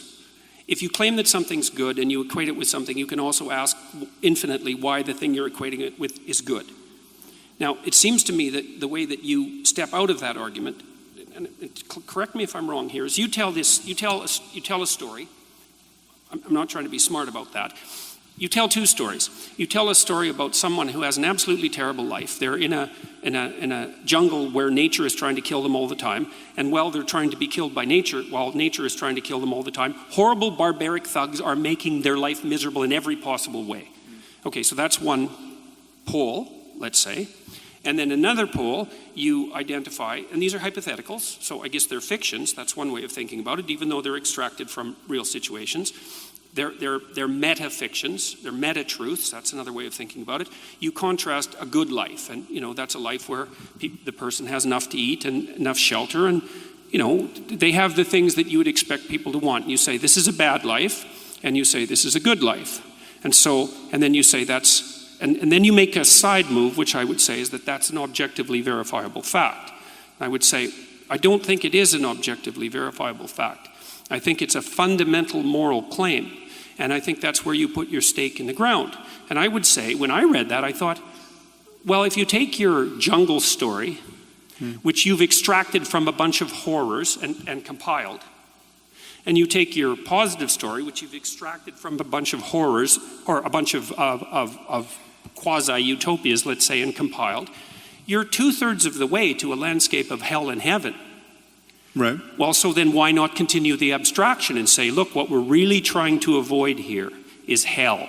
If you claim that something's good and you equate it with something, you can also ask infinitely why the thing you're equating it with is good. Now, it seems to me that the way that you step out of that argument, and correct me if I'm wrong here, is you tell a story. I'm not trying to be smart about that. You tell 2 stories. You tell a story about someone who has an absolutely terrible life. They're in a jungle where nature is trying to kill them all the time, and while they're trying to be killed by nature, while nature is trying to kill them all the time, horrible barbaric thugs are making their life miserable in every possible way. Okay, so that's one pole, let's say. And then another pole, you identify, and these are hypotheticals, so I guess they're fictions. That's one way of thinking about it, even though they're extracted from real situations. They're meta-fictions, they're meta-truths, that's another way of thinking about it. You contrast a good life, and that's a life where the person has enough to eat and enough shelter, and they have the things that you would expect people to want. You say, this is a bad life, and you say, this is a good life. And then you say and then you make a side move, which I would say is that's an objectively verifiable fact. I would say, I don't think it is an objectively verifiable fact. I think it's a fundamental moral claim. And I think that's where you put your stake in the ground. And I would say, when I read that, I thought, well, if you take your jungle story, which you've extracted from a bunch of horrors and compiled, and you take your positive story, which you've extracted from a bunch of horrors, or a bunch of quasi-utopias, let's say, and compiled, you're 2/3 of the way to a landscape of hell and heaven. Right. Well, so then why not continue the abstraction and say, look, what we're really trying to avoid here is hell.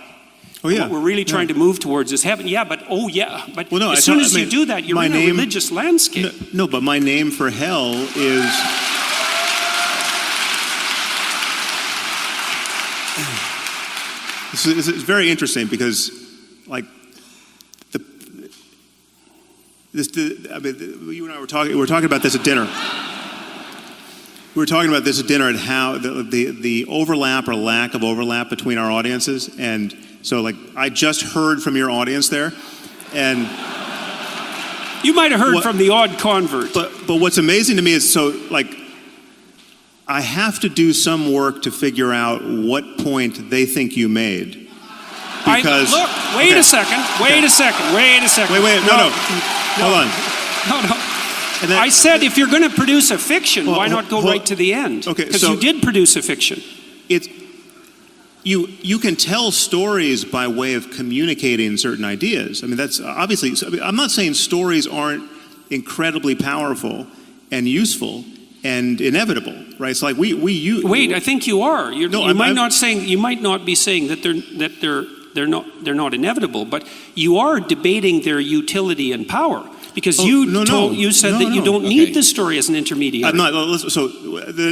Oh, yeah. What we're really trying to move towards is heaven. Yeah, but as soon as you do that, you're in a religious landscape. No, but my name for hell is... This is very interesting because, like, you and I were talking about this at dinner. We were talking about this at dinner and how the overlap or lack of overlap between our audiences. And so, like, I just heard from your audience there, and you might have heard from the odd convert. But what's amazing to me is, so, like, I have to do some work to figure out what point they think you made. Because wait a second. Wait, no. Hold on. No. And I said, if you're going to produce a fiction, why not go right to the end? Okay, because you did produce a fiction. You can tell stories by way of communicating certain ideas. I mean, that's obviously. I'm not saying stories aren't incredibly powerful and useful and inevitable, right? It's like Wait, I think you are. You might not be saying that they're not inevitable, but you are debating their utility and power. Because you said that you don't need the story as an intermediary. I'm not. So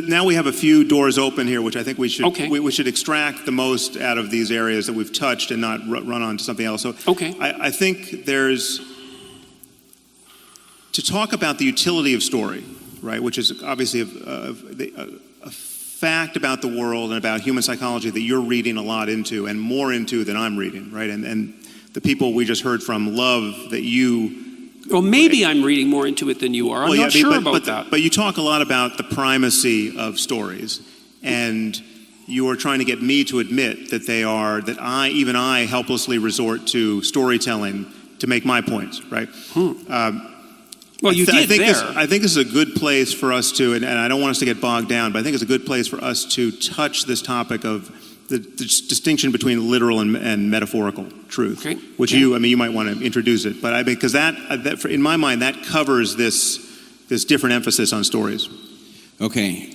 now we have a few doors open here, which I think we should extract the most out of these areas that we've touched and not run on to something else. So I think there's, to talk about the utility of story, right, which is obviously a fact about the world and about human psychology that you're reading a lot into and more into than I'm reading, right? And the people we just heard from love that you... Well, maybe I'm reading more into it than you are. I'm not sure about that. But you talk a lot about the primacy of stories, and you are trying to get me to admit that even I helplessly resort to storytelling to make my points, right? Well, you did there. I think this is a good place for us to, and I don't want us to get bogged down, but I think it's a good place for us to touch this topic of the distinction between literal and metaphorical truth, which you might want to introduce it, but because that in my mind that covers this different emphasis on stories. Okay,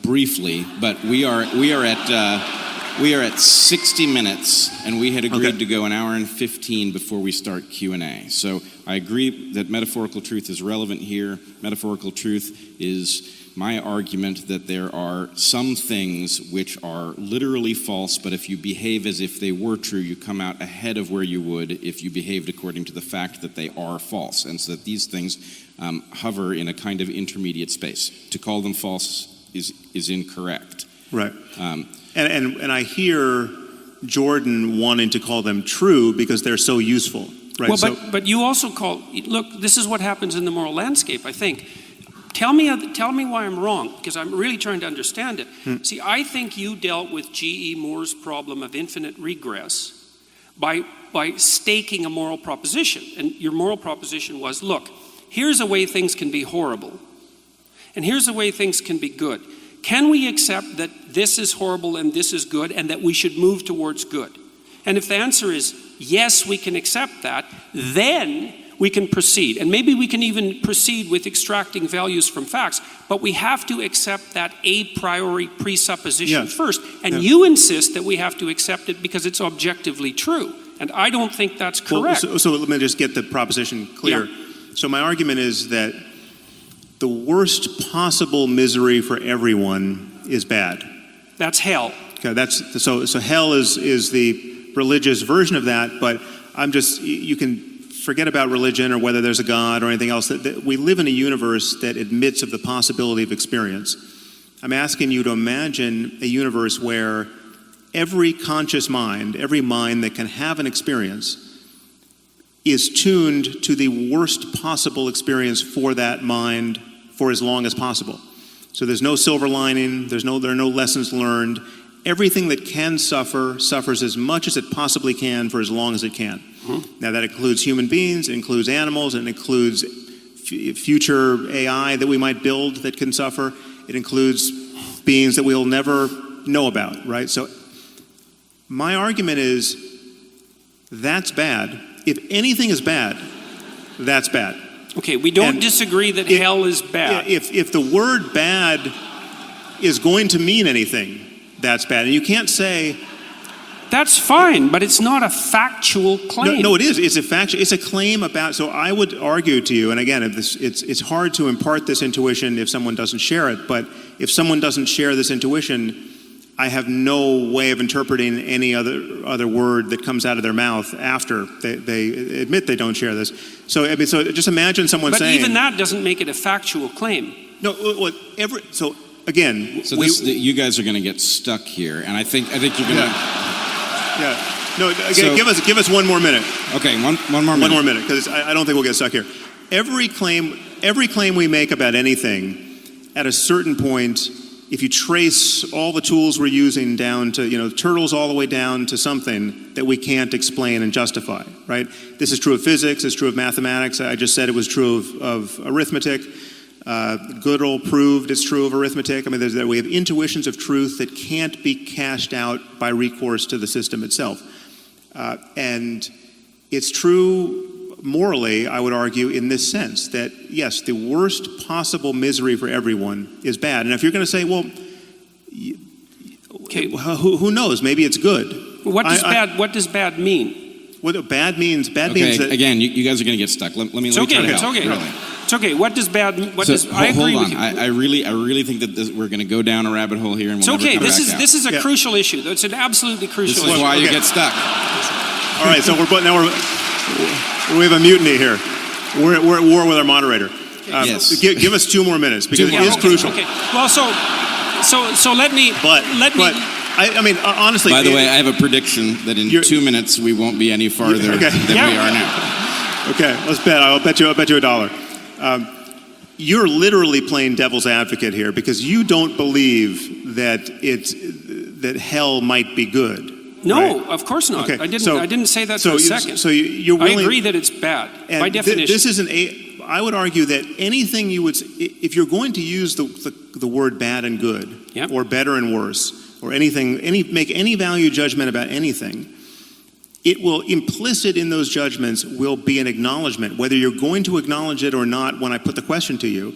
briefly, but we are at 60 minutes, and we had agreed to go an hour and 15 before we start Q&A. So I agree that metaphorical truth is relevant here. Metaphorical truth is my argument that there are some things which are literally false, but if you behave as if they were true, you come out ahead of where you would if you behaved according to the fact that they are false, and so that these things hover in a kind of intermediate space. To call them false is incorrect. Right. And I hear Jordan wanting to call them true because they're so useful. Right. Well, but you also look, this is what happens in the moral landscape, I think. Tell me why I'm wrong, because I'm really trying to understand it. See, I think you dealt with G.E. Moore's problem of infinite regress by staking a moral proposition. And your moral proposition was, look, here's a way things can be horrible, and here's a way things can be good. Can we accept that this is horrible and this is good, and that we should move towards good? And if the answer is yes, we can accept that, then we can proceed. And maybe we can even proceed with extracting values from facts, but we have to accept that a priori presupposition first. And you insist that we have to accept it because it's objectively true. And I don't think that's correct. Well, so let me just get the proposition clear. Yeah. So my argument is that the worst possible misery for everyone is bad. That's hell. Okay, so hell is the religious version of that, but you can forget about religion or whether there's a God or anything else. That we live in a universe that admits of the possibility of experience. I'm asking you to imagine a universe where every conscious mind, every mind that can have an experience, is tuned to the worst possible experience for that mind for as long as possible. So there's no silver lining, there are no lessons learned. Everything that can suffer suffers as much as it possibly can for as long as it can. Now that includes human beings, it includes animals, it includes future AI that we might build that can suffer. It includes beings that we'll never know about, right? So my argument is that's bad. If anything is bad, that's bad. Okay, we don't disagree that hell is bad. If the word bad is going to mean anything, that's bad. And you can't say... That's fine, but it's not a factual claim. No, it is. It's a factual. It's a claim about... So I would argue to you, and again, it's hard to impart this intuition if someone doesn't share it, but if someone doesn't share this intuition, I have no way of interpreting any other word that comes out of their mouth after they admit they don't share this. So just imagine someone saying... But even that doesn't make it a factual claim. No, so again... So you guys are going to get stuck here, and I think you're going to... Yeah. No, again, give us one more minute. Okay, one more minute. One more minute, because I don't think we'll get stuck here. Every claim we make about anything, at a certain point, if you trace all the tools we're using down to, turtles all the way down to something that we can't explain and justify, right? This is true of physics, it's true of mathematics. I just said it was true of arithmetic. Gödel proved it's true of arithmetic. I mean, we have intuitions of truth that can't be cashed out by recourse to the system itself. And it's true morally, I would argue, in this sense, that yes, the worst possible misery for everyone is bad. And if you're going to say, well, okay, who knows? Maybe it's good. What does bad mean? What bad means that... Again, you guys are going to get stuck. Let me try to help. It's okay. Really. It's okay. What does bad? I agree with you. I really think that we're going to go down a rabbit hole here, and we'll never come back out. This is a crucial issue. It's an absolutely crucial issue. This is why you get stuck. All right, so we have a mutiny here. We're at war with our moderator. Yes. Give us 2 more minutes because it is crucial. Okay. Well, so let me. I mean, honestly. By the way, I have a prediction that in 2 minutes we won't be any farther than we are now. Okay, let's bet. I'll bet you $1. You're literally playing devil's advocate here because you don't believe that hell might be good. No, right? Of course not. Okay, I didn't say that for a second. So you're willing, I agree that it's bad by definition. This isn't I would argue that anything if you're going to use the word bad and good, or better and worse, or make any value judgment about anything, it will implicit in those judgments will be an acknowledgement, whether you're going to acknowledge it or not when I put the question to you,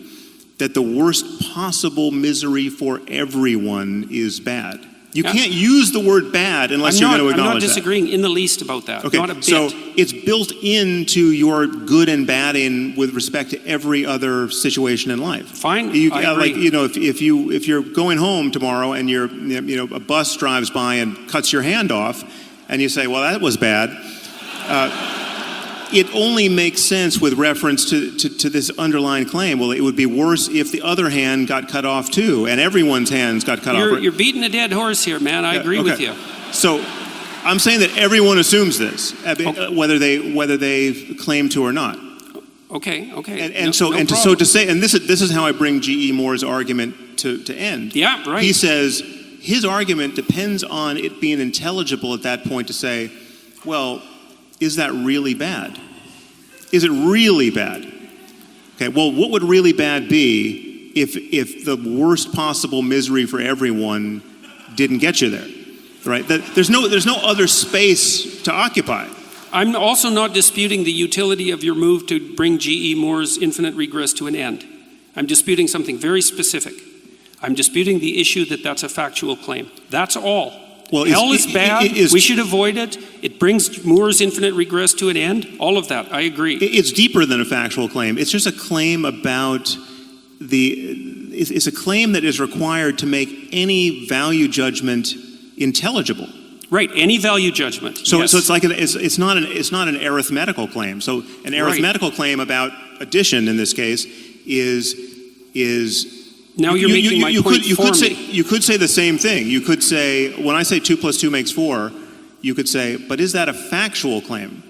that the worst possible misery for everyone is bad. You can't use the word bad unless you're going to acknowledge that. I'm not disagreeing in the least about that. Okay, not a bit. So it's built into your good and badding with respect to every other situation in life. Fine, I agree. If you're going home tomorrow and a bus drives by and cuts your hand off, and you say, well, that was bad. It only makes sense with reference to this underlying claim. Well, it would be worse if the other hand got cut off too, and everyone's hands got cut off. You're beating a dead horse here, man. I agree with you. So I'm saying that everyone assumes this, whether they claim to or not. Okay. So to say, and this is how I bring G.E. Moore's argument to end. Yeah, right. He says his argument depends on it being intelligible at that point to say, well, is that really bad? Is it really bad? Okay, well, what would really bad be if the worst possible misery for everyone didn't get you there, right? There's no other space to occupy. I'm also not disputing the utility of your move to bring G.E. Moore's infinite regress to an end. I'm disputing something very specific. I'm disputing the issue that that's a factual claim. That's all. Well, hell is bad. We should avoid it. It brings Moore's infinite regress to an end. All of that. I agree. It's deeper than a factual claim. It's just a claim about it's a claim that is required to make any value judgment intelligible. Right. Any value judgment. So yes. So it's like it's not an arithmetical claim. So an arithmetical claim about addition in this case is. Now you're making my point for me. You could say the same thing. You could say, when I say 2 + 2 makes 4, you could say, but is that a factual claim?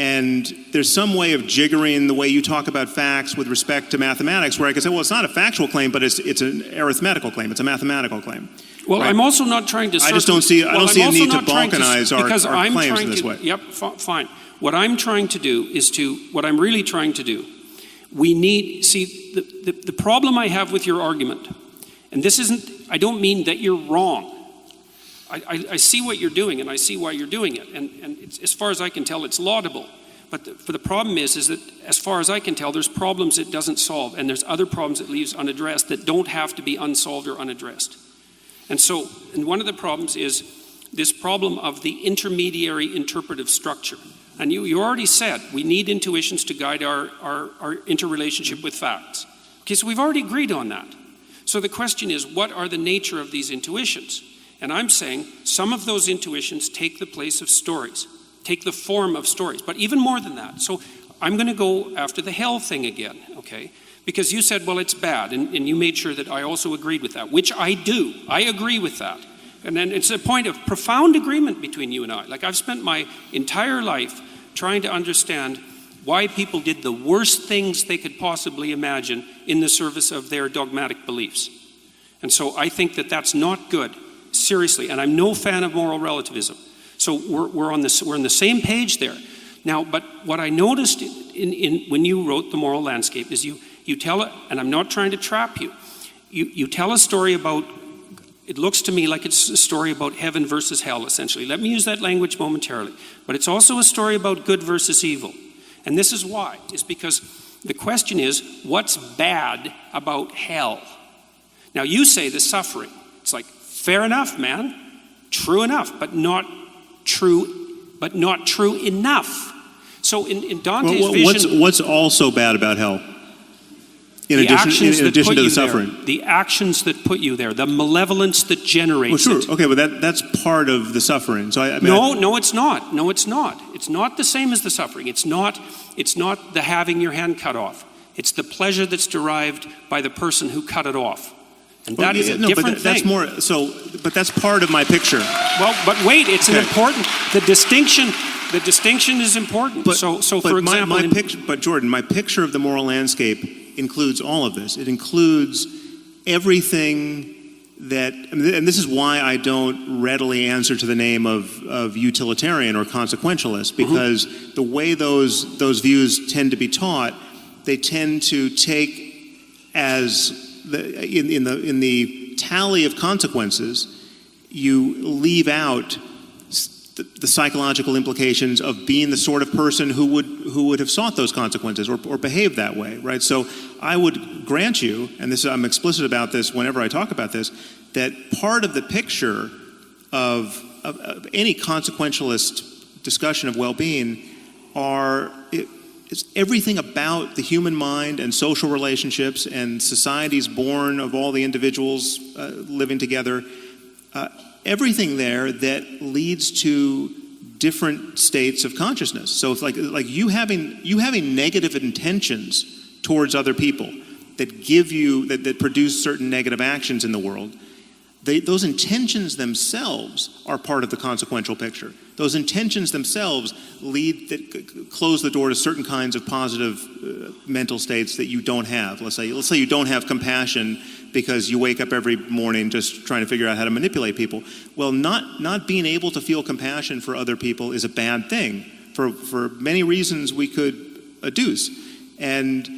And there's some way of jiggering the way you talk about facts with respect to mathematics, where I can say, well, it's not a factual claim, but it's an arithmetical claim. It's a mathematical claim. Well, right? I'm also not trying to... I just don't see a need to balkanize our claims in this way. Yep, fine. What I'm trying to do what I'm really trying to do, we need... See, the problem I have with your argument, and this isn't... I don't mean that you're wrong. I see what you're doing, and I see why you're doing it. And it's, as far as I can tell, it's laudable. But the problem is that, as far as I can tell, there's problems it doesn't solve, and there's other problems it leaves unaddressed that don't have to be unsolved or unaddressed. And one of the problems is this problem of the intermediary interpretive structure. And you already said we need intuitions to guide our interrelationship with facts. Okay, so we've already agreed on that. So the question is, what are the nature of these intuitions? And I'm saying some of those intuitions take the place of stories, take the form of stories, but even more than that. So I'm going to go after the hell thing again, okay? Because you said, well, it's bad, and you made sure that I also agreed with that, which I do. I agree with that. And then it's a point of profound agreement between you and I. Like, I've spent my entire life trying to understand why people did the worst things they could possibly imagine in the service of their dogmatic beliefs. And so I think that that's not good. Seriously, and I'm no fan of moral relativism. So we're on the same page there. Now, but what I noticed in when you wrote The Moral Landscape is you tell it, and I'm not trying to trap you. You tell a story about, it looks to me like it's a story about heaven versus hell, essentially. Let me use that language momentarily. But it's also a story about good versus evil. And this is why, is because the question is, what's bad about hell? Now, you say the suffering. It's like, fair enough, man. True enough, but not true enough. So in Dante's vision... What's also bad about hell? In addition to the suffering. The actions that put you there, the malevolence that generates it. Okay, but that's part of the suffering. So No, it's not. No, it's not. It's not the same as the suffering. It's not the having your hand cut off. It's the pleasure that's derived by the person who cut it off. And that is a different thing. That's more. But that's part of my picture. Well, but wait, it's an important. The distinction is important. For example, but Jordan, my picture of the moral landscape includes all of this. It includes everything that, and this is why I don't readily answer to the name of utilitarian or consequentialist, because the way those views tend to be taught, they tend to take as in the tally of consequences, you leave out the psychological implications of being the sort of person who would have sought those consequences or behaved that way, right? So I would grant you, and I'm explicit about this whenever I talk about this, that part of the picture of any consequentialist discussion of well-being it's everything about the human mind and social relationships and societies born of all the individuals living together. Everything there that leads to different states of consciousness. So it's like you having negative intentions towards other people that give you that produce certain negative actions in the world. Those intentions themselves are part of the consequential picture. Those intentions themselves close the door to certain kinds of positive mental states that you don't have. Let's say you don't have compassion because you wake up every morning just trying to figure out how to manipulate people. Well, not being able to feel compassion for other people is a bad thing for many reasons we could adduce. And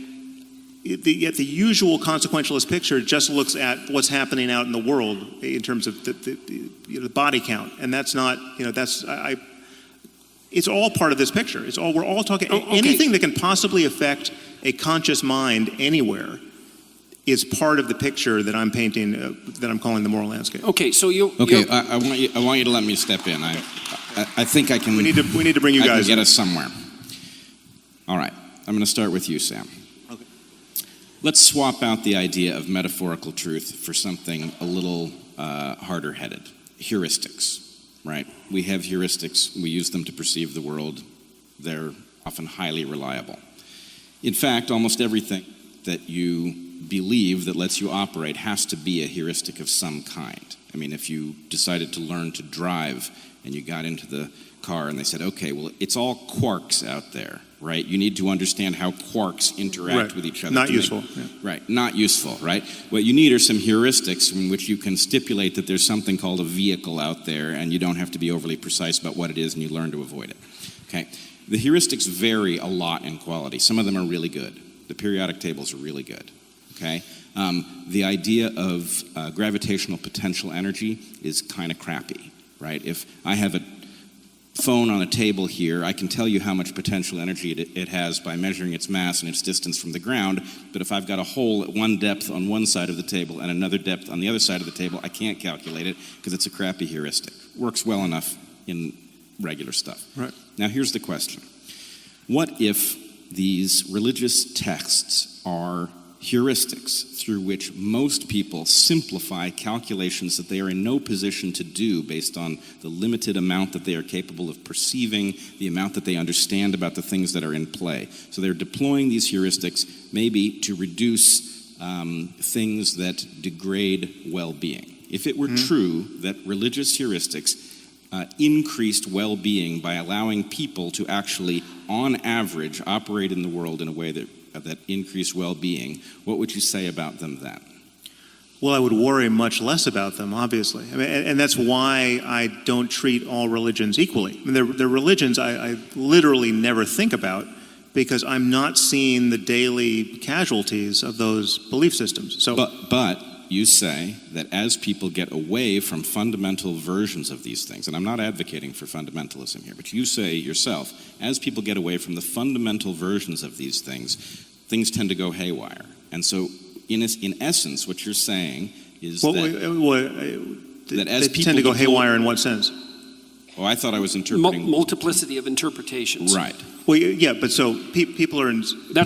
yet the usual consequentialist picture just looks at what's happening out in the world in terms of the body count, and that's not, it's all part of this picture. We're all talking. Anything that can possibly affect a conscious mind anywhere is part of the picture that I'm painting, that I'm calling the moral landscape. Okay, so I want you to let me step in. I think I can. We need to bring you guys. I can get us somewhere. All right, I'm going to start with you, Sam. Let's swap out the idea of metaphorical truth for something a little harder-headed. Heuristics, right? We have heuristics. We use them to perceive the world. They're often highly reliable. In fact, almost everything that you believe that lets you operate has to be a heuristic of some kind. I mean, if you decided to learn to drive and you got into the car and they said, okay, well, it's all quarks out there, right? You need to understand how quarks interact with each other. Not useful. Right, not useful, right? What you need are some heuristics in which you can stipulate that there's something called a vehicle out there and you don't have to be overly precise about what it is and you learn to avoid it, okay? The heuristics vary a lot in quality. Some of them are really good. The periodic tables are really good, okay? The idea of gravitational potential energy is kind of crappy, right? If I have a phone on a table here, I can tell you how much potential energy it has by measuring its mass and its distance from the ground, but if I've got a hole at one depth on one side of the table and another depth on the other side of the table, I can't calculate it because it's a crappy heuristic. Works well enough in regular stuff. Right. Now here's the question. What if these religious texts are heuristics through which most people simplify calculations that they are in no position to do based on the limited amount that they are capable of perceiving, the amount that they understand about the things that are in play. So they're deploying these heuristics maybe to reduce things that degrade well-being. If it were true that religious heuristics increased well-being by allowing people to actually, on average, operate in the world in a way that increased well-being, what would you say about them then? Well, I would worry much less about them, obviously. I mean, and that's why I don't treat all religions equally. I mean, they're religions I literally never think about because I'm not seeing the daily casualties of those belief systems. So, But you say that as people get away from fundamental versions of these things, and I'm not advocating for fundamentalism here, but you say yourself, as people get away from the fundamental versions of these things, things tend to go haywire. And so, in essence, what you're saying is that as they tend to go haywire in what sense? Oh, I thought I was interpreting... Multiplicity of interpretations. Right. Well, yeah, but so people are in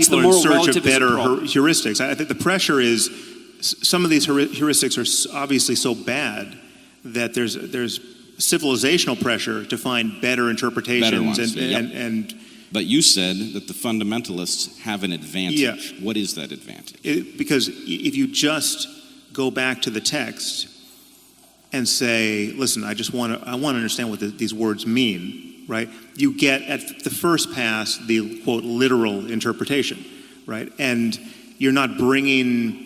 moral search of better problem. heuristics. I think the pressure is some of these heuristics are obviously so bad that there's civilizational pressure to find better interpretations. And but you said that the fundamentalists have an advantage. Yeah. What is that advantage? Because if you just go back to the text and say, listen, I want to understand what these words mean, right? You get at the first pass the quote literal interpretation, right? And you're not bringing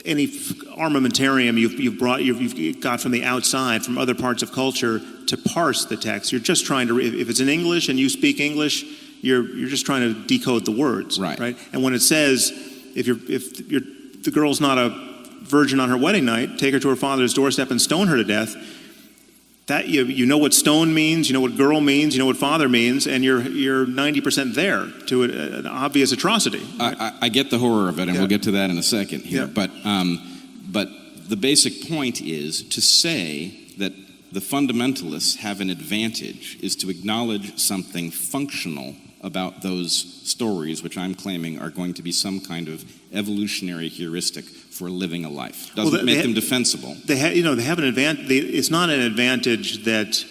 any armamentarium you've got from the outside, from other parts of culture, to parse the text. You're just trying to, if it's in English and you speak English, you're just trying to decode the words, right? And when it says, if the girl's not a virgin on her wedding night, take her to her father's doorstep and stone her to death. That you know what stone means, you know what girl means, you know what father means, and you're 90% there to an obvious atrocity. Right? I get the horror of it, and we'll get to that in a second here. Yeah. But the basic point is to say that the fundamentalists have an advantage is to acknowledge something functional about those stories, which I'm claiming are going to be some kind of evolutionary heuristic for living a life. Doesn't make them defensible. They have an advantage. It's not an advantage that.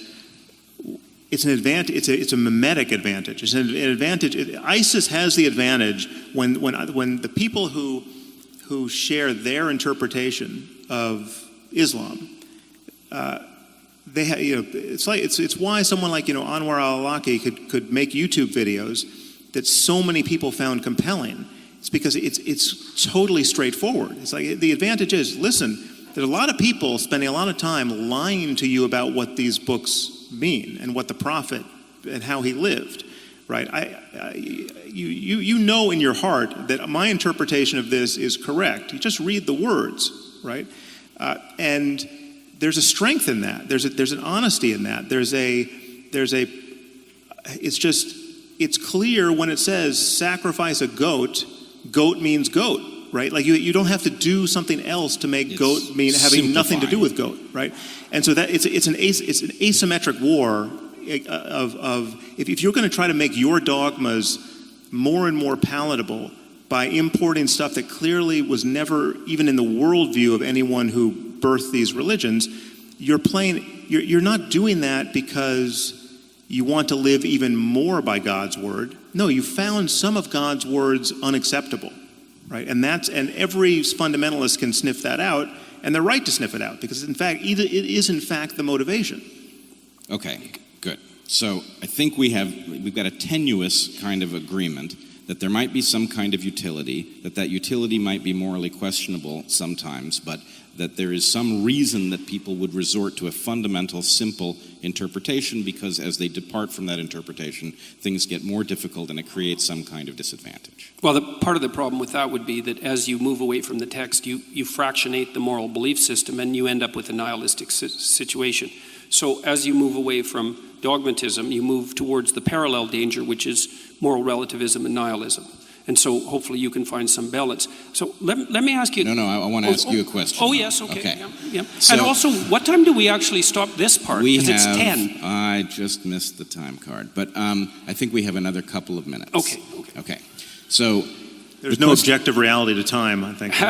It's an advantage. It's a mimetic advantage. It's an advantage. ISIS has the advantage when the people who share their interpretation of Islam. It's why someone like Anwar al-Awlaki could make YouTube videos that so many people found compelling. It's because it's totally straightforward. It's like the advantage is, listen, there's a lot of people spending a lot of time lying to you about what these books mean and what the prophet and how he lived, right? You know in your heart that my interpretation of this is correct. You just read the words, right? And there's a strength in that. There's an honesty in that. It's clear when it says sacrifice a goat. Goat means goat, right? Like you don't have to do something else to make goat mean having nothing to do with goat, right? And so that it's an asymmetric war of if you're going to try to make your dogmas more and more palatable by importing stuff that clearly was never even in the worldview of anyone who birthed these religions, you're not doing that because you want to live even more by God's word. No, you found some of God's words unacceptable, right? And every fundamentalist can sniff that out, and they're right to sniff it out because it is in fact the motivation. Okay, good. So I think we've got a tenuous kind of agreement that there might be some kind of utility, that utility might be morally questionable sometimes, but that there is some reason that people would resort to a fundamental, simple interpretation, because as they depart from that interpretation, things get more difficult and it creates some kind of disadvantage. Well, part of the problem with that would be that as you move away from the text, you fractionate the moral belief system and you end up with a nihilistic situation. So as you move away from dogmatism, you move towards the parallel danger, which is moral relativism and nihilism. And so hopefully you can find some balance. So let me ask you... No, I want to ask you a question. Oh, yes, okay. Yeah. So, and also, what time do we actually stop this part? Because it's 10. I just missed the time card. But I think we have another couple of minutes. Okay. So... There's no objective reality to time, I think.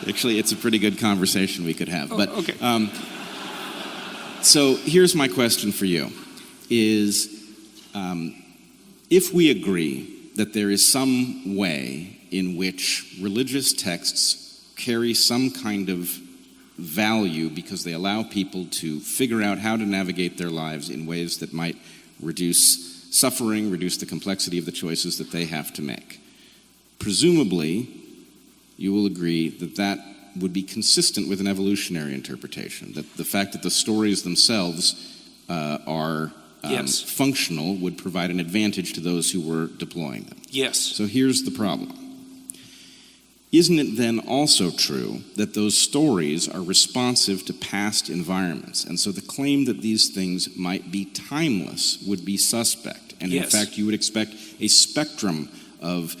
Actually, it's a pretty good conversation we could have. But okay. So here's my question for you, is if we agree that there is some way in which religious texts carry some kind of value because they allow people to figure out how to navigate their lives in ways that might reduce suffering, reduce the complexity of the choices that they have to make, presumably you will agree that that would be consistent with an evolutionary interpretation, that the fact that the stories themselves are yes. functional would provide an advantage to those who were deploying them. Yes. So here's the problem. Isn't it then also true that those stories are responsive to past environments? And so the claim that these things might be timeless would be suspect. And yes. in fact, you would expect a spectrum of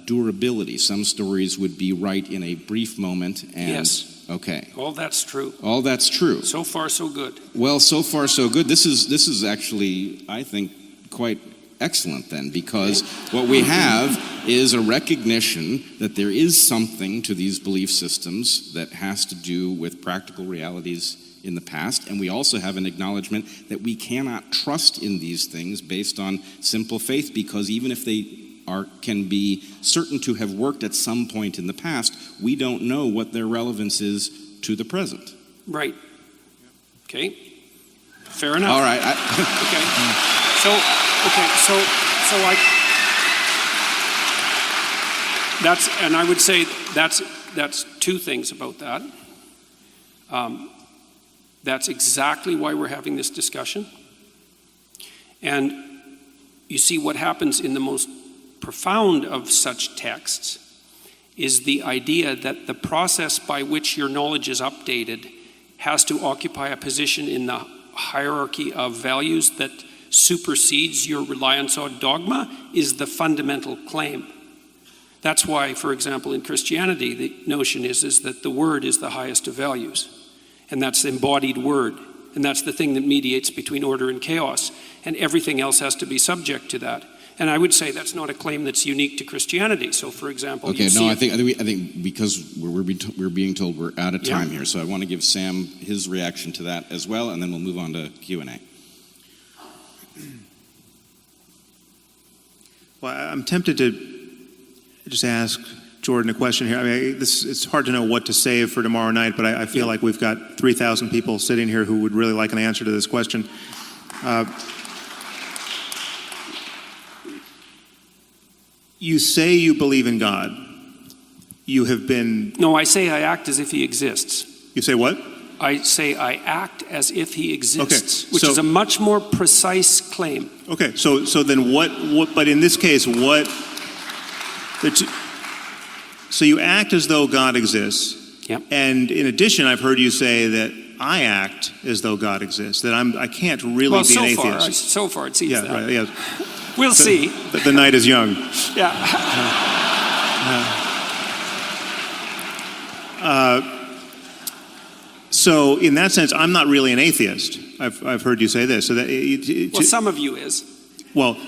durability. Some stories would be right in a brief moment. And, yes. Okay. All that's true. All that's true. So far, so good. Well, so far, so good. This is actually, I think, quite excellent then, because what we have is a recognition that there is something to these belief systems that has to do with practical realities in the past, and we also have an acknowledgement that we cannot trust in these things based on simple faith, because even if they can be certain to have worked at some point in the past, we don't know what their relevance is to the present. Right. Okay. Fair enough. All right. I would say that's two things about that. That's exactly why we're having this discussion. And you see, what happens in the most profound of such texts is the idea that the process by which your knowledge is updated has to occupy a position in the hierarchy of values that supersedes your reliance on dogma is the fundamental claim. That's why, for example, in Christianity, the notion is that the word is the highest of values. And that's the embodied word. And that's the thing that mediates between order and chaos. And everything else has to be subject to that. And I would say that's not a claim that's unique to Christianity. So, for example, okay, no, I think because we're being told we're out of time here, so I want to give Sam his reaction to that as well, and then we'll move on to Q&A. Well, I'm tempted to just ask Jordan a question here. I mean, it's hard to know what to save for tomorrow night, but I feel like we've got 3,000 people sitting here who would really like an answer to this question. You say you believe in God. You have been... No, I say I act as if he exists. You say what? I say I act as if he exists, which is a much more precise claim. Okay, so then what, but in this case, what... So you act as though God exists. Yep. And in addition, I've heard you say that I act as though God exists, that I can't really be an atheist. So far it seems that. Right, yeah. We'll see. The night is young. Yeah. So in that sense, I'm not really an atheist. I've heard you say this. So that well, some of you is. Well,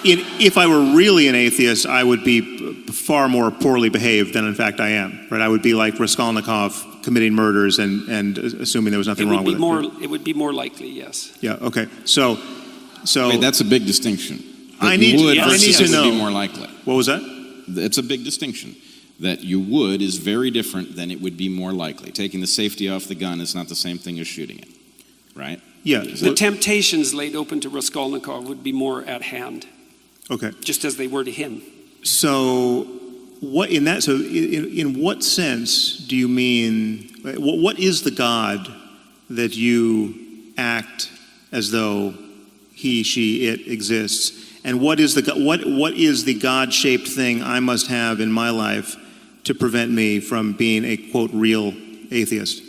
if I were really an atheist, I would be far more poorly behaved than in fact I am. Right? I would be like Raskolnikov committing murders and assuming there was nothing wrong with it. It would be more likely, yes. Yeah. Okay. So wait, that's a big distinction. I need to know. Would be more likely. What was that? It's a big distinction. That you would is very different than it would be more likely. Taking the safety off the gun is not the same thing as shooting it. right? Yeah. The temptations laid open to Raskolnikov would be more at hand. Okay. Just as they were to him. So, in what sense do you mean? What is the God that you act as though he, she, it exists, and what is the God-shaped thing I must have in my life to prevent me from being a quote real atheist?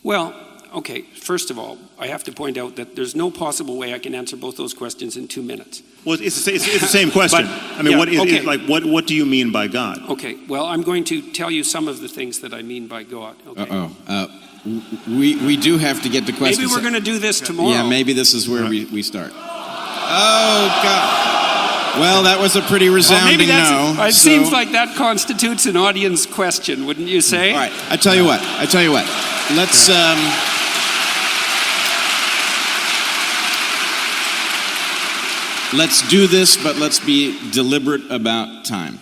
Well, okay. First of all, I have to point out that there's no possible way I can answer both those questions in 2 minutes. Well, it's the same question. But, I mean, yeah, what do you mean by God? Okay. Well, I'm going to tell you some of the things that I mean by God. Okay. We do have to get to questions. Maybe we're going to do this tomorrow. Yeah, maybe this is where we start. Oh, God. Well, that was a pretty resounding no. It seems like that constitutes an audience question, wouldn't you say? All right. I tell you what. Let's... let's do this, but let's be deliberate about time.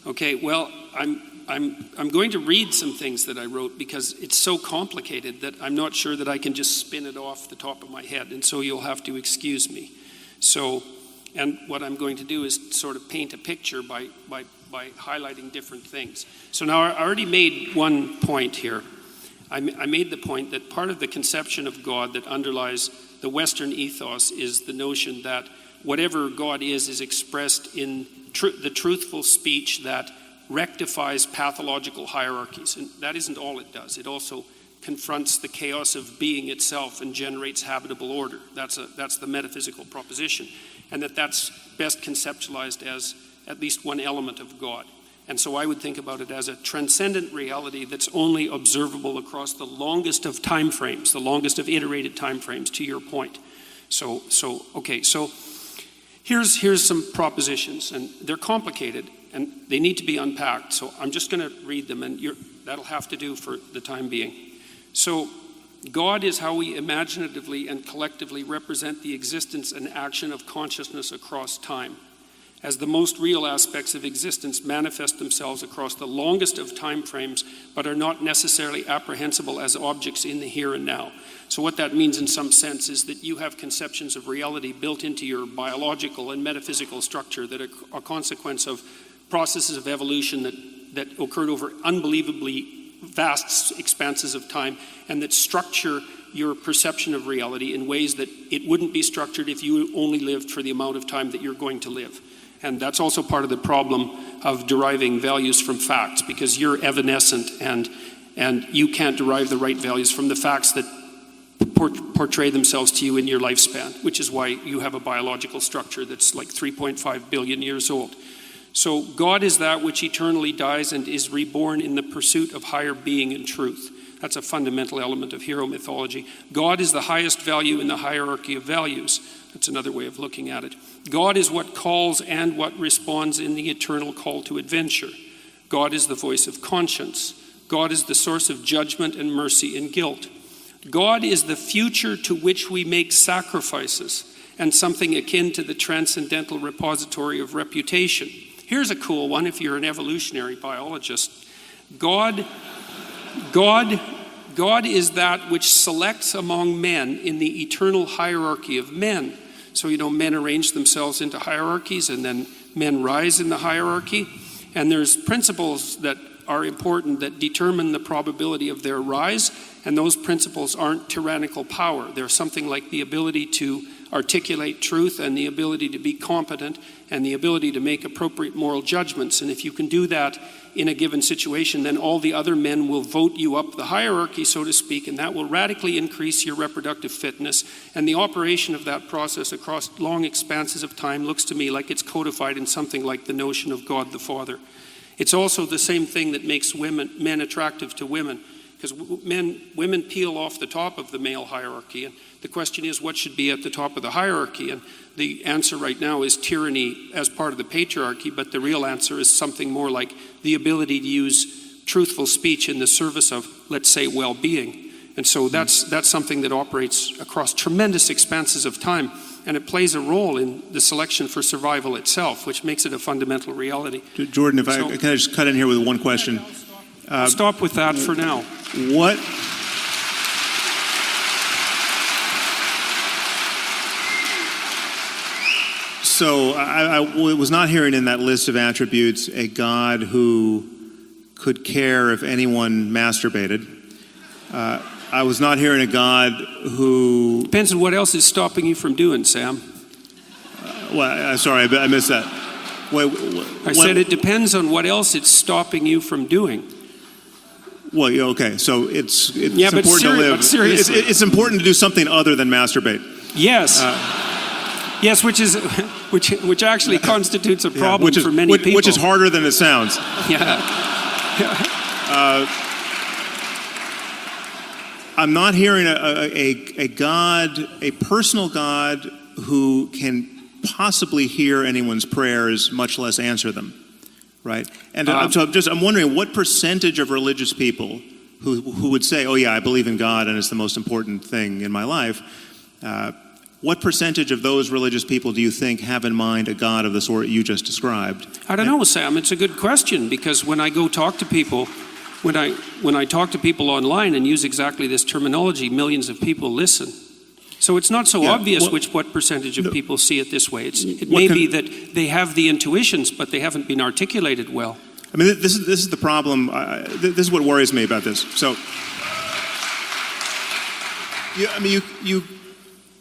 Okay. Well, I'm going to read some things that I wrote because it's so complicated that I'm not sure that I can just spin it off the top of my head, and so you'll have to excuse me. So, and what I'm going to do is sort of paint a picture by highlighting different things. So now I already made one point here. I made the point that part of the conception of God that underlies the Western ethos is the notion that whatever God is expressed in the truthful speech that rectifies pathological hierarchies. And that isn't all it does. It also confronts the chaos of being itself and generates habitable order. That's the metaphysical proposition. And that's best conceptualized as at least one element of God. And so I would think about it as a transcendent reality that's only observable across the longest of time frames, the longest of iterated time frames, to your point. So here's some propositions, and they're complicated, and they need to be unpacked. So I'm just going to read them, and that'll have to do for the time being. So God is how we imaginatively and collectively represent the existence and action of consciousness across time, as the most real aspects of existence manifest themselves across the longest of time frames, but are not necessarily apprehensible as objects in the here and now. So what that means in some sense is that you have conceptions of reality built into your biological and metaphysical structure that are a consequence of processes of evolution that occurred over unbelievably vast expanses of time, and that structure your perception of reality in ways that it wouldn't be structured if you only lived for the amount of time that you're going to live. And that's also part of the problem of deriving values from facts, because you're evanescent and you can't derive the right values from the facts that portray themselves to you in your lifespan, which is why you have a biological structure that's like 3.5 billion years old. So God is that which eternally dies and is reborn in the pursuit of higher being and truth. That's a fundamental element of hero mythology. God is the highest value in the hierarchy of values. That's another way of looking at it. God is what calls and what responds in the eternal call to adventure. God is the voice of conscience. God is the source of judgment and mercy and guilt. God is the future to which we make sacrifices and something akin to the transcendental repository of reputation. Here's a cool one if you're an evolutionary biologist. God is that which selects among men in the eternal hierarchy of men. So, men arrange themselves into hierarchies, and then men rise in the hierarchy. And there's principles that are important that determine the probability of their rise, and those principles aren't tyrannical power. They're something like the ability to articulate truth and the ability to be competent and the ability to make appropriate moral judgments. And if you can do that in a given situation, then all the other men will vote you up the hierarchy, so to speak, and that will radically increase your reproductive fitness. And the operation of that process across long expanses of time looks to me like it's codified in something like the notion of God the Father. It's also the same thing that makes men attractive to women, because women peel off the top of the male hierarchy, and the question is what should be at the top of the hierarchy, and the answer right now is tyranny as part of the patriarchy, but the real answer is something more like the ability to use truthful speech in the service of, let's say, well-being. And so that's something that operates across tremendous expanses of time, and it plays a role in the selection for survival itself, which makes it a fundamental reality. Jordan, can I just cut in here with one question? I'll stop with that for now. So I was not hearing in that list of attributes a God who could care if anyone masturbated. I was not hearing a God who... Depends on what else is stopping you from doing, Sam. Sorry, I missed that. I said it depends on what else it's stopping you from doing. Well, yeah, okay, so it's yeah, important to live. It's important to do something other than masturbate. Yes. Yes, which actually constitutes a problem for many people. Which is harder than it sounds. Yeah. I'm not hearing a God, a personal God who can possibly hear anyone's prayers, much less answer them, right? And I'm wondering what percentage of religious people who would say, "Oh yeah, I believe in God and it's the most important thing in my life." What percentage of those religious people do you think have in mind a God of the sort you just described? I don't know, Sam. It's a good question, because when I go talk to people, when I talk to people online and use exactly this terminology, millions of people listen. So it's not so obvious what percentage of people see it this way. It may be that they have the intuitions, but they haven't been articulated well. I mean, this is the problem. This is what worries me about this. So,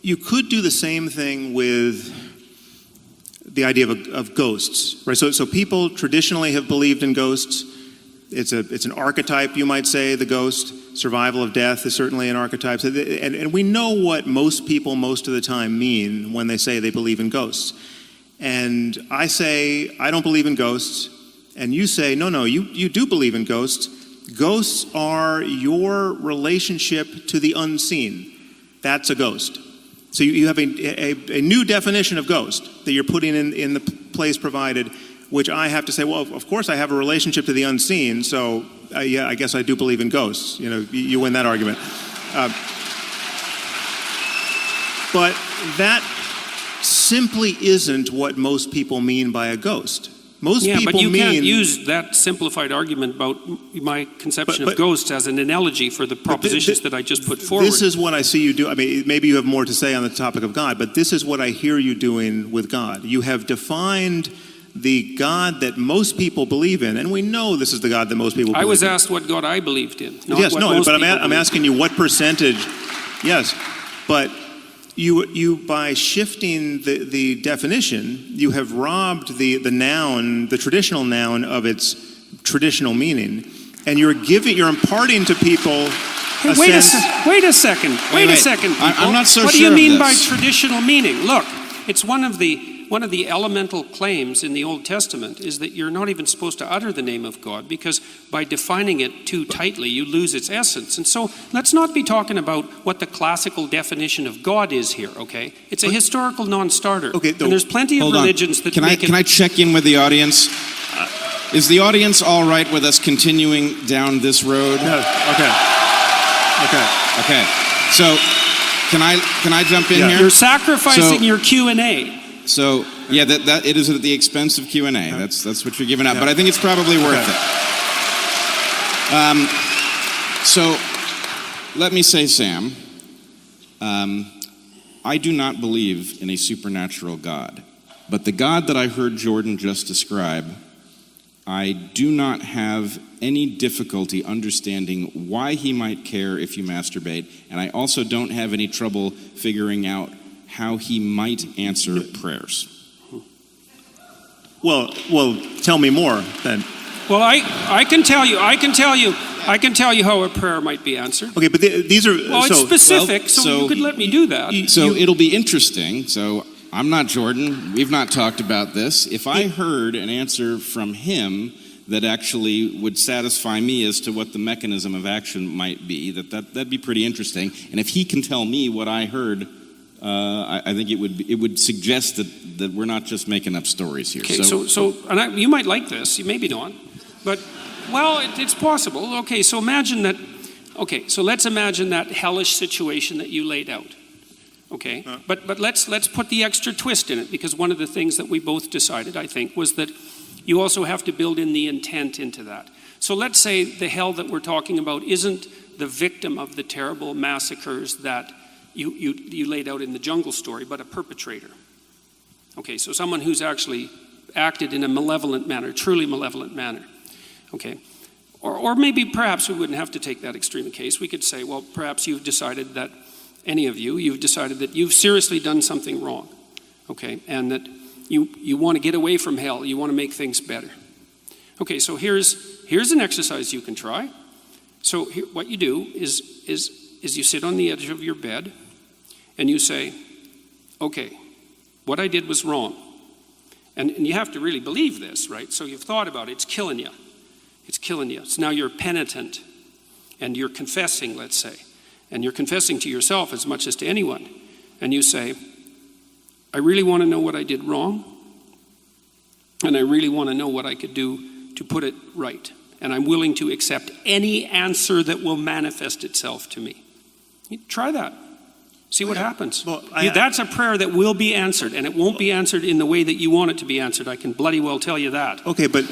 you could do the same thing with the idea of ghosts, right? So people traditionally have believed in ghosts. It's an archetype, you might say, the ghost. Survival of death is certainly an archetype. And we know what most people most of the time mean when they say they believe in ghosts. And I say, I don't believe in ghosts. And you say, no, you do believe in ghosts. Ghosts are your relationship to the unseen. That's a ghost. So you have a new definition of ghost that you're putting in the place provided, which I have to say, well, of course I have a relationship to the unseen, so yeah, I guess I do believe in ghosts. You know, you win that argument. But that simply isn't what most people mean by a ghost. Most people but you can't use that simplified argument about my conception of ghosts as an analogy for the propositions that I just put forward. This is what I see you do. I mean, maybe you have more to say on the topic of God, but this is what I hear you doing with God. You have defined the God that most people believe in, and we know this is the God that most people believe in. I was asked what God I believed in. I'm asking you what percentage. Yes, but you by shifting the definition, you have robbed the noun, the traditional noun, of its traditional meaning, and you're imparting to people. Wait a second. I'm not so sure. What do you mean by traditional meaning? Look, it's one of the elemental claims in the Old Testament is that you're not even supposed to utter the name of God, because by defining it too tightly, you lose its essence. And so let's not be talking about what the classical definition of God is here, okay? It's a historical non-starter. Okay, and there's plenty of religions that Can I check in with the audience? Is the audience all right with us continuing down this road? No. Okay. So can I jump in here? You're sacrificing your Q&A. So yeah, that it is at the expense of Q&A. That's what you're giving up. But I think it's probably worth it. So let me say, Sam, I do not believe in a supernatural God, but the God that I heard Jordan just describe, I do not have any difficulty understanding why he might care if you masturbate, and I also don't have any trouble figuring out how he might answer prayers. Well, tell me more then. Well, I can tell you how a prayer might be answered. Okay, but these are it's specific, so you could let me do that. It'll be interesting. So I'm not Jordan. We've not talked about this. If I heard an answer from him that actually would satisfy me as to what the mechanism of action might be, that'd be pretty interesting. And if he can tell me what I heard, I think it would suggest that we're not just making up stories here. Okay, and you might like this, you maybe not, but it's possible. Okay, so imagine that. Okay, so let's imagine that hellish situation that you laid out. Okay, but let's put the extra twist in it, because one of the things that we both decided, I think, was that you also have to build in the intent into that. So let's say the hell that we're talking about isn't the victim of the terrible massacres that you laid out in the jungle story, but a perpetrator. Okay, so someone who's actually acted in a malevolent manner, truly malevolent manner. Okay, or maybe perhaps we wouldn't have to take that extreme case. We could say, well, perhaps you've decided that, any of you, you've decided that you've seriously done something wrong. Okay, and that you want to get away from hell, you want to make things better. Okay, so here's an exercise you can try. So what you do is you sit on the edge of your bed and you say, okay, what I did was wrong. And you have to really believe this, right? So you've thought about it, it's killing you. It's killing you. So now you're penitent and you're confessing, let's say. And you're confessing to yourself as much as to anyone. And you say, I really want to know what I did wrong. And I really want to know what I could do to put it right. And I'm willing to accept any answer that will manifest itself to me. You try that. See what happens. Well, that's a prayer that will be answered, and it won't be answered in the way that you want it to be answered. I can bloody well tell you that. Okay, but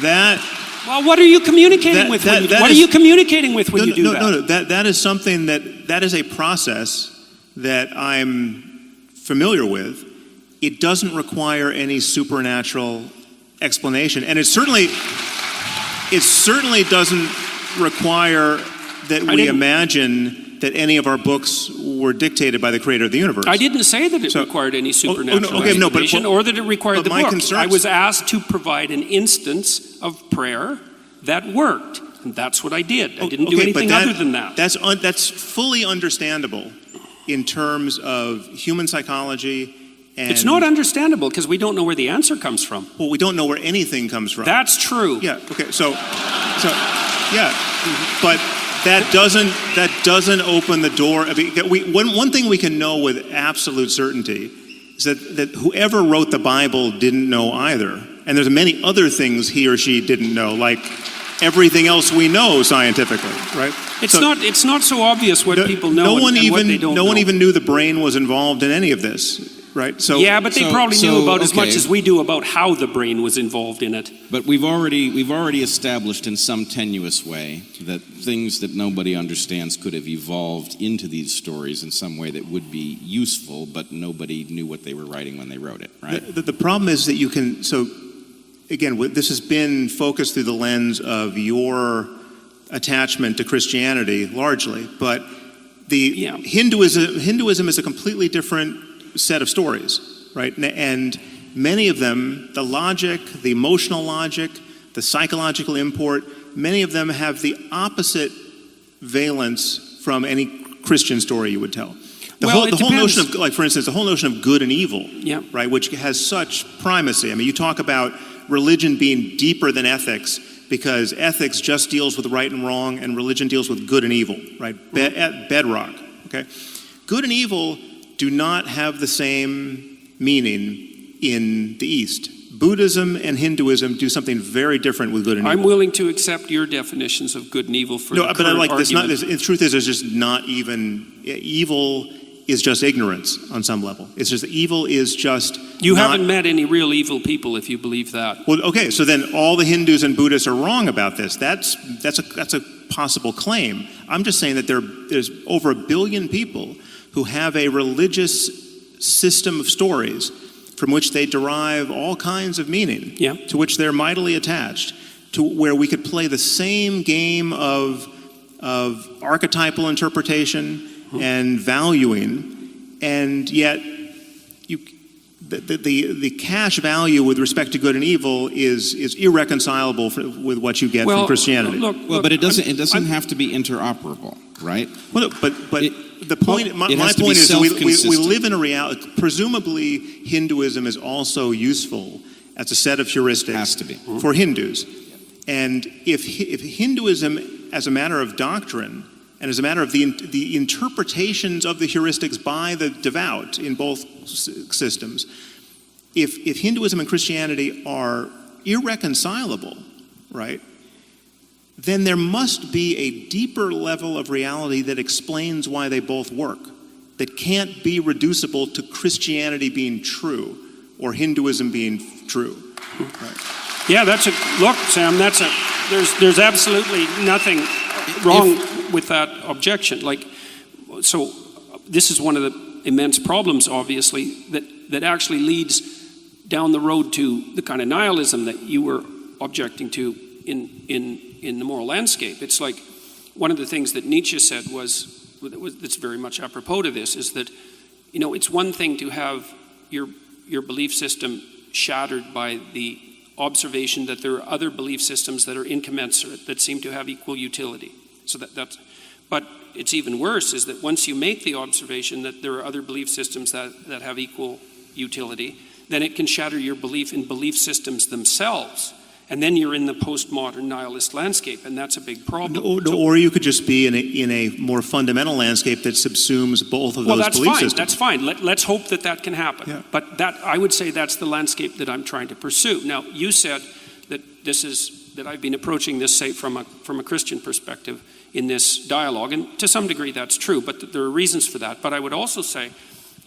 that... Well, what are you communicating with when you do that? What are you communicating with when you do that? No, that is something that is a process that I'm familiar with. It doesn't require any supernatural explanation, and it certainly doesn't require that we imagine that any of our books were dictated by the creator of the universe. I didn't say that it required any supernatural explanation or that it required the book. I was asked to provide an instance of prayer that worked, and that's what I did. I didn't do anything other than that. That's fully understandable in terms of human psychology. And it's not understandable because we don't know where the answer comes from. Well, we don't know where anything comes from. That's true. Yeah. Okay. So yeah. But that doesn't open the door. I mean, one thing we can know with absolute certainty is that whoever wrote the Bible didn't know either. And there's many other things he or she didn't know, like everything else we know scientifically, right? It's not so obvious what people know and what they don't know. No one even knew the brain was involved in any of this. Right. So yeah, but they probably knew about as much as we do about how the brain was involved in it. But we've already established in some tenuous way that things that nobody understands could have evolved into these stories in some way that would be useful, but nobody knew what they were writing when they wrote it. Right. The problem is that you can. So again, this has been focused through the lens of your attachment to Christianity largely, but Hinduism is a completely different set of stories, right? And many of them, the logic, the emotional logic, the psychological import, many of them have the opposite valence from any Christian story you would tell. The whole notion of, like for instance, the whole notion of good and evil, right, which has such primacy. I mean, you talk about religion being deeper than ethics because ethics just deals with right and wrong, and religion deals with good and evil, right? At bedrock, okay? Good and evil do not have the same meaning in the East. Buddhism and Hinduism do something very different with good and evil. I'm willing to accept your definitions of good and evil for the current argument. The truth is, there's just not even... Evil is just ignorance on some level. It's just evil is just... You haven't met any real evil people if you believe that. Well, okay, so then all the Hindus and Buddhists are wrong about this. That's a possible claim. I'm just saying that there's over 1 billion people who have a religious system of stories from which they derive all kinds of meaning, to which they're mightily attached, to where we could play the same game of archetypal interpretation and valuing, and yet the cash value with respect to good and evil is irreconcilable with what you get from Christianity. But it doesn't have to be interoperable, right? Well, but the point, my point is, we live in a reality. Presumably, Hinduism is also useful as a set of heuristics for Hindus. And if Hinduism, as a matter of doctrine, and as a matter of the interpretations of the heuristics by the devout in both systems, if Hinduism and Christianity are irreconcilable, right, then there must be a deeper level of reality that explains why they both work, that can't be reducible to Christianity being true or Hinduism being true. Right. Yeah, look, Sam, there's absolutely nothing wrong with that objection. So this is one of the immense problems, obviously, that that actually leads down the road to the kind of nihilism that you were objecting to in the moral landscape. It's like one of the things that Nietzsche said that's very much apropos to this, is that, you know, it's one thing to have your belief system shattered by the observation that there are other belief systems that are incommensurate, that seem to have equal utility. So but it's even worse is that once you make the observation that there are other belief systems that have equal utility, then it can shatter your belief in belief systems themselves. And then you're in the postmodern nihilist landscape, and that's a big problem. Or you could just be in a more fundamental landscape that subsumes both of those belief systems. That's fine. Let's hope that can happen. Yeah. But I would say that's the landscape that I'm trying to pursue. Now, you said that that I've been approaching this, say, from a Christian perspective in this dialogue, and to some degree that's true, but there are reasons for that. But I would also say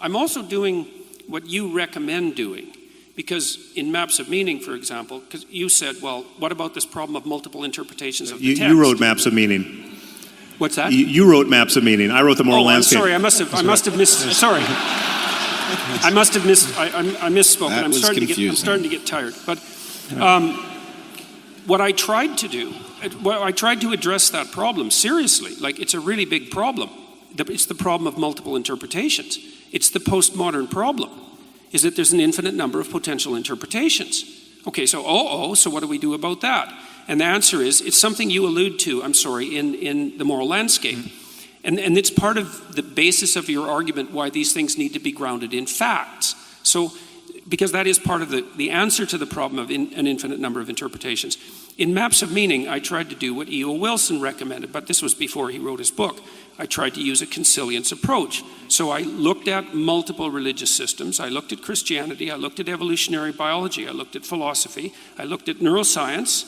I'm also doing what you recommend doing. Because in Maps of Meaning, for example, because you said, well, what about this problem of multiple interpretations of the text? You wrote Maps of Meaning. What's that? You wrote Maps of Meaning. I wrote the moral landscape. Sorry, I must have missed. Sorry, I must have missed. I misspoke. That I'm was starting confusing. I'm starting to get tired. But what I tried to do, I tried to address that problem seriously. Like, it's a really big problem. It's the problem of multiple interpretations. It's the postmodern problem. Is that there's an infinite number of potential interpretations. Okay, so so what do we do about that? And the answer is, it's something you allude to, in the moral landscape. And it's part of the basis of your argument why these things need to be grounded in facts. So, because that is part of the answer to the problem of an infinite number of interpretations. In Maps of Meaning, I tried to do what E.O. Wilson recommended, but this was before he wrote his book. I tried to use a consilience approach. So I looked at multiple religious systems. I looked at Christianity. I looked at evolutionary biology. I looked at philosophy. I looked at neuroscience.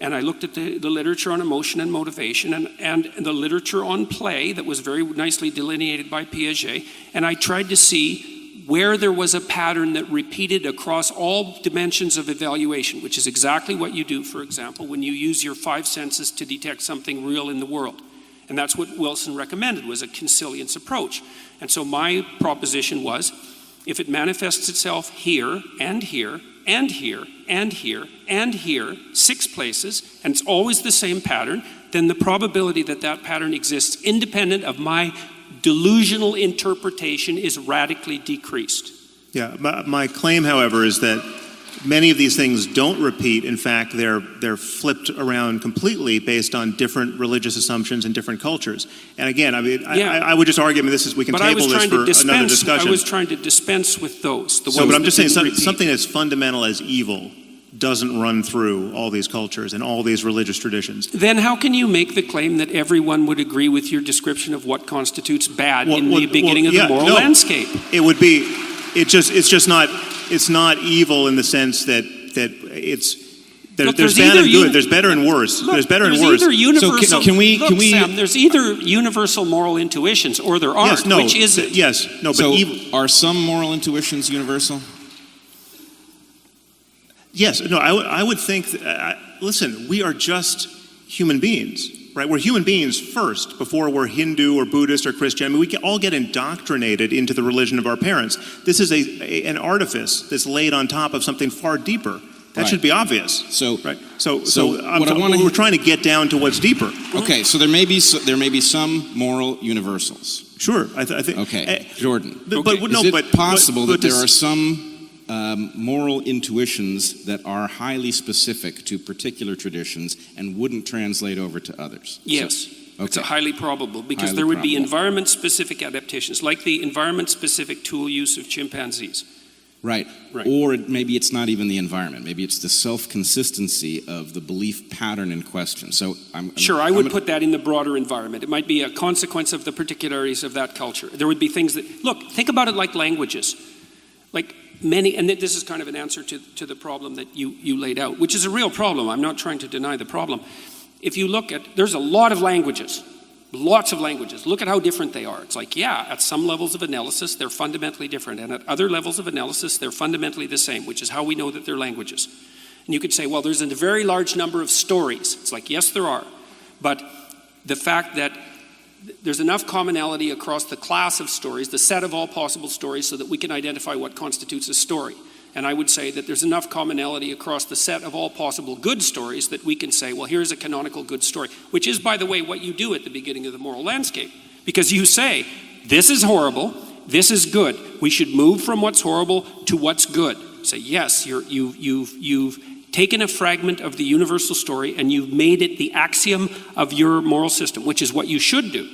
And I looked at the literature on emotion and motivation and the literature on play that was very nicely delineated by Piaget. And I tried to see where there was a pattern that repeated across all dimensions of evaluation, which is exactly what you do, for example, when you use your 5 senses to detect something real in the world. And that's what Wilson recommended, was a consilience approach. And so my proposition was, if it manifests itself here and here and here and here and here, 6 places, and it's always the same pattern, then the probability that that pattern exists independent of my delusional interpretation is radically decreased. Yeah, my claim, however, is that many of these things don't repeat. In fact, they're flipped around completely based on different religious assumptions in different cultures. And again, I mean, I would just argue, we can table this for another discussion. I was trying to dispense with those. But I'm just saying something as fundamental as evil doesn't run through all these cultures and all these religious traditions. Then how can you make the claim that everyone would agree with your description of what constitutes bad in the beginning of the moral landscape? It would be, it's not evil in the sense that there's bad and good. There's better and worse. There's better and worse. Sam, there's either universal moral intuitions or there aren't. Which is it? Yes. No. So but are some moral intuitions universal? Yes. No. I would think. Listen, we are just human beings, right? We're human beings first, before we're Hindu or Buddhist or Christian. I mean, we all get indoctrinated into the religion of our parents. This is an artifice that's laid on top of something far deeper. That should be obvious. So we're trying to get down to what's deeper. Okay, so there may be some moral universals. Sure, I think. Okay, Jordan. Is it possible that there are some moral intuitions that are highly specific to particular traditions and wouldn't translate over to others? Yes. It's highly probable, because there would be environment-specific adaptations, like the environment-specific tool use of chimpanzees. Right. Or maybe it's not even the environment. Maybe it's the self-consistency of the belief pattern in question. So I would put that in the broader environment. It might be a consequence of the particularities of that culture. There would be things that, look, think about it like languages. Like many, and this is kind of an answer to the problem that you laid out, which is a real problem. I'm not trying to deny the problem. If you look at, there's a lot of languages. Lots of languages. Look at how different they are. It's like, at some levels of analysis, they're fundamentally different. And at other levels of analysis, they're fundamentally the same, which is how we know that they're languages. And you could say, well, there's a very large number of stories. It's like, yes, there are. But the fact that there's enough commonality across the class of stories, the set of all possible stories, so that we can identify what constitutes a story. And I would say that there's enough commonality across the set of all possible good stories that we can say, well, here's a canonical good story, which is, by the way, what you do at the beginning of the moral landscape. Because you say, this is horrible, this is good. We should move from what's horrible to what's good. Say, yes, you've taken a fragment of the universal story and you've made it the axiom of your moral system, which is what you should do.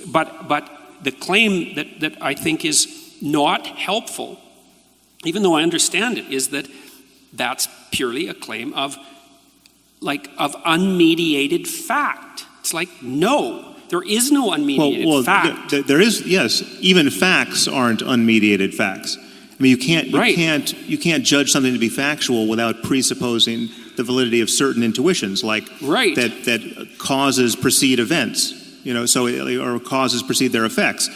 But the claim that I think is not helpful, even though I understand it, is that that's purely a claim of unmediated fact. It's like, no, there is no unmediated fact. There is, yes. Even facts aren't unmediated facts. I mean, you can't judge something to be factual without presupposing the validity of certain intuitions, like that causes precede events. Or causes precede their effects,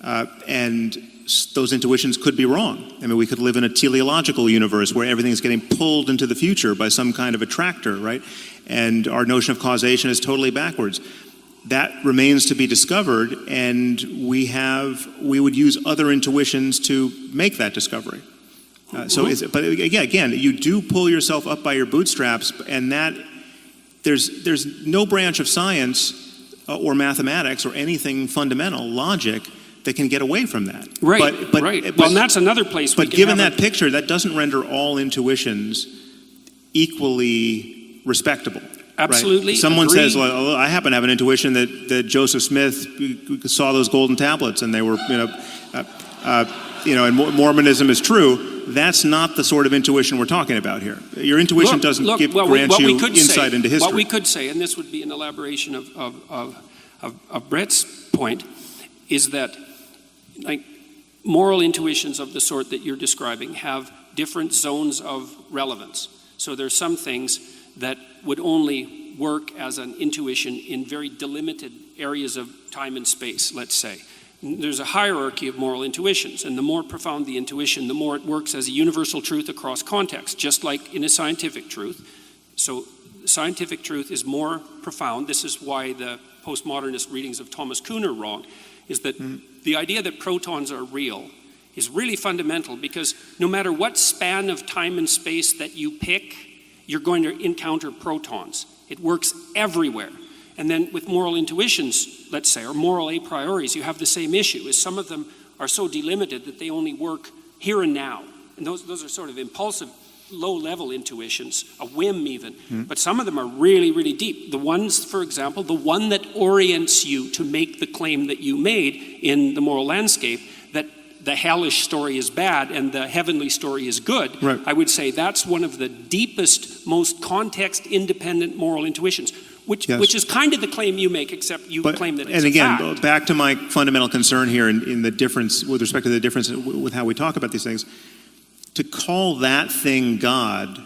and those intuitions could be wrong. I mean, we could live in a teleological universe where everything is getting pulled into the future by some kind of attractor, right? And our notion of causation is totally backwards. That remains to be discovered, and we would use other intuitions to make that discovery. But again, you do pull yourself up by your bootstraps, and that there's no branch of science or mathematics or anything fundamental, logic, that can get away from that. Right. Well, and that's another place. But given that picture, that doesn't render all intuitions equally respectable. Absolutely. Right? Someone agree. says, well, I happen to have an intuition that Joseph Smith saw those golden tablets and they were, and Mormonism is true. That's not the sort of intuition we're talking about here. Your intuition doesn't grant you insight into history. What we could say, and this would be an elaboration of Bret's point, is that moral intuitions of the sort that you're describing have different zones of relevance. So there's some things that would only work as an intuition in very delimited areas of time and space, let's say. There's a hierarchy of moral intuitions, and the more profound the intuition, the more it works as a universal truth across context, just like in a scientific truth. So scientific truth is more profound. This is why the postmodernist readings of Thomas Kuhn are wrong, is that the idea that protons are real is really fundamental, because no matter what span of time and space that you pick, you're going to encounter protons. It works everywhere. And then with moral intuitions, let's say, or moral a prioris, you have the same issue, is some of them are so delimited that they only work here and now. And those are sort of impulsive, low-level intuitions, a whim even. But some of them are really, really deep. The ones, for example, the one that orients you to make the claim that you made in the moral landscape, that the hellish story is bad and the heavenly story is good, right. I would say that's one of the deepest, most context-independent moral intuitions, which is kind of the claim you make, except you claim that it's and again, a fact. Back to my fundamental concern here in the difference, with respect to the difference with how we talk about these things, to call that thing God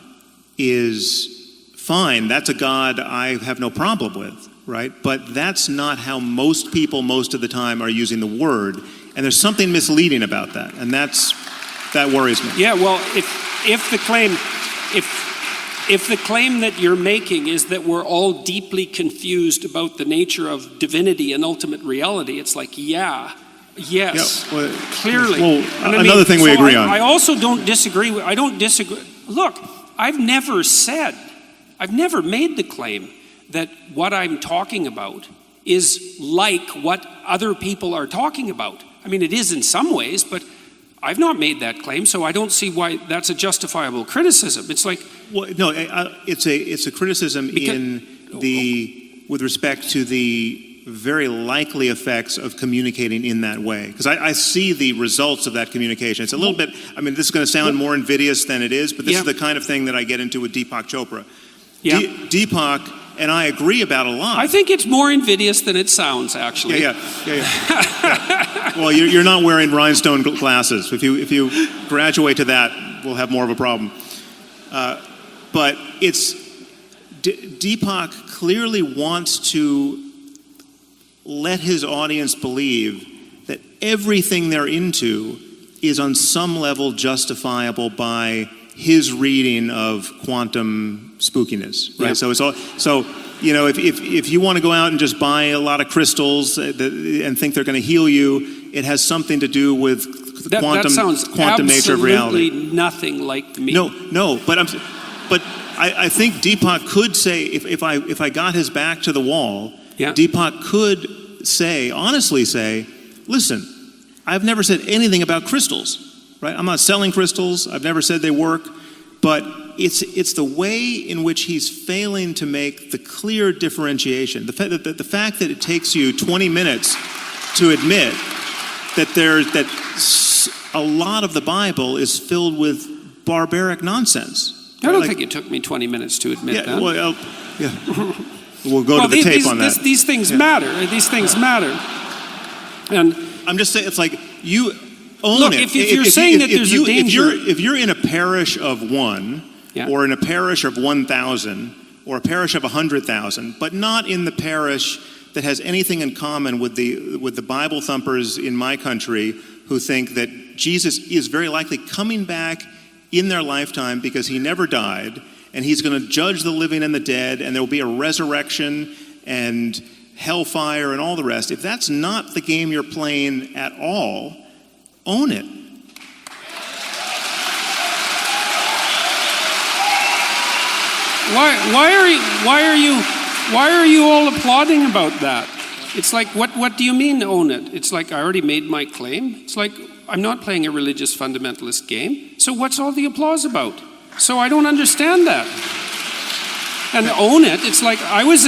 is fine. That's a God I have no problem with, right? But that's not how most people most of the time are using the word. And there's something misleading about that, and that worries me. Yeah, well, if the claim that you're making is that we're all deeply confused about the nature of divinity and ultimate reality, it's like, yes, clearly. Well, another thing we agree on. I also don't disagree. Look, I've never made the claim that what I'm talking about is like what other people are talking about. I mean, it is in some ways, but I've not made that claim, so I don't see why that's a justifiable criticism. It's like... Well, no, it's a criticism with respect to the very likely effects of communicating in that way. Because I see the results of that communication. It's a little bit, I mean, this is going to sound more invidious than it is, but this is the kind of thing that I get into with Deepak Chopra. Yeah. Deepak and I agree about a lot. I think it's more invidious than it sounds, actually. Yeah. Well, you're not wearing rhinestone glasses. If you graduate to that, we'll have more of a problem. But Deepak clearly wants to let his audience believe that everything they're into is on some level justifiable by his reading of quantum spookiness, right? Yeah. So if you want to go out and just buy a lot of crystals and think they're going to heal you, it has something to do with the quantum nature of reality. Absolutely nothing like me. No, but I think Deepak could say, if I got his back to the wall, Deepak could honestly say, listen, I've never said anything about crystals, right? I'm not selling crystals. I've never said they work, but it's the way in which he's failing to make the clear differentiation. The fact that it takes you 20 minutes to admit that a lot of the Bible is filled with barbaric nonsense. I don't think it took me 20 minutes to admit that. Well, we'll go to the tape on that. These things matter. These things matter. And I'm just saying, it's like you own look, it. If you're saying that there's a danger... If you're in a parish of 1, or in a parish of 1,000, or a parish of 100,000, but not in the parish that has anything in common with the Bible thumpers in my country who think that Jesus is very likely coming back in their lifetime because he never died, and he's going to judge the living and the dead, and there will be a resurrection and hellfire and all the rest. If that's not the game you're playing at all, own it. Why are you all applauding about that? It's like, what do you mean own it? It's like, I already made my claim. It's like, I'm not playing a religious fundamentalist game. So what's all the applause about? So I don't understand that. And own it, it's like, I was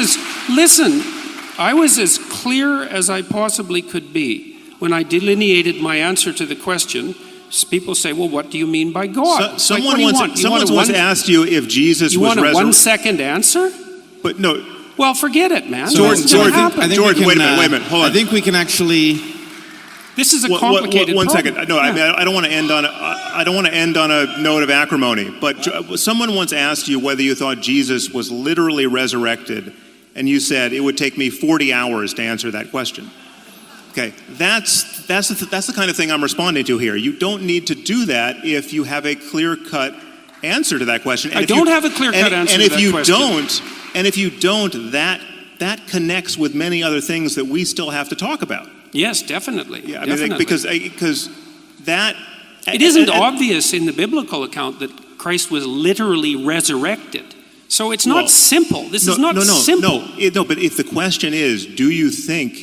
as clear as I possibly could be when I delineated my answer to the question. People say, well, what do you mean by God? Someone once asked you if Jesus was resurrected. You want a 1-second answer? But no. Well, forget it, man. Jordan, wait a minute, hold on. I think we can actually... This is a complicated One problem. second. No, I mean, I don't want to end on a note of acrimony, but someone once asked you whether you thought Jesus was literally resurrected, and you said it would take me 40 hours to answer that question. Okay, that's the kind of thing I'm responding to here. You don't need to do that if you have a clear-cut answer to that question. I don't have a clear-cut answer to that question. And if you don't, that connects with many other things that we still have to talk about. Yes, definitely. Yeah, definitely. Because that... It isn't obvious in the biblical account that Christ was literally resurrected. So it's not simple. This is not simple. No, but if the question is, do you think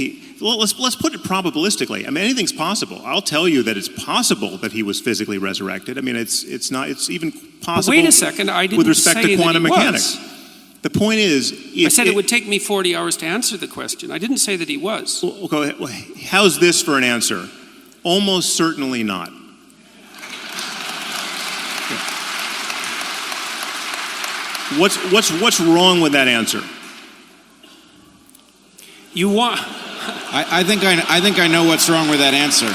let's put it probabilistically. I mean, anything's possible. I'll tell you that it's possible that he was physically resurrected. I mean, it's even possible. But wait a second, I didn't with respect say to quantum that he mechanics. Was. The point is, I said it would take me 40 hours to answer the question. I didn't say that he was. Well, how's this for an answer? Almost certainly not. What's wrong with that answer? You want? I think I know what's wrong with that answer.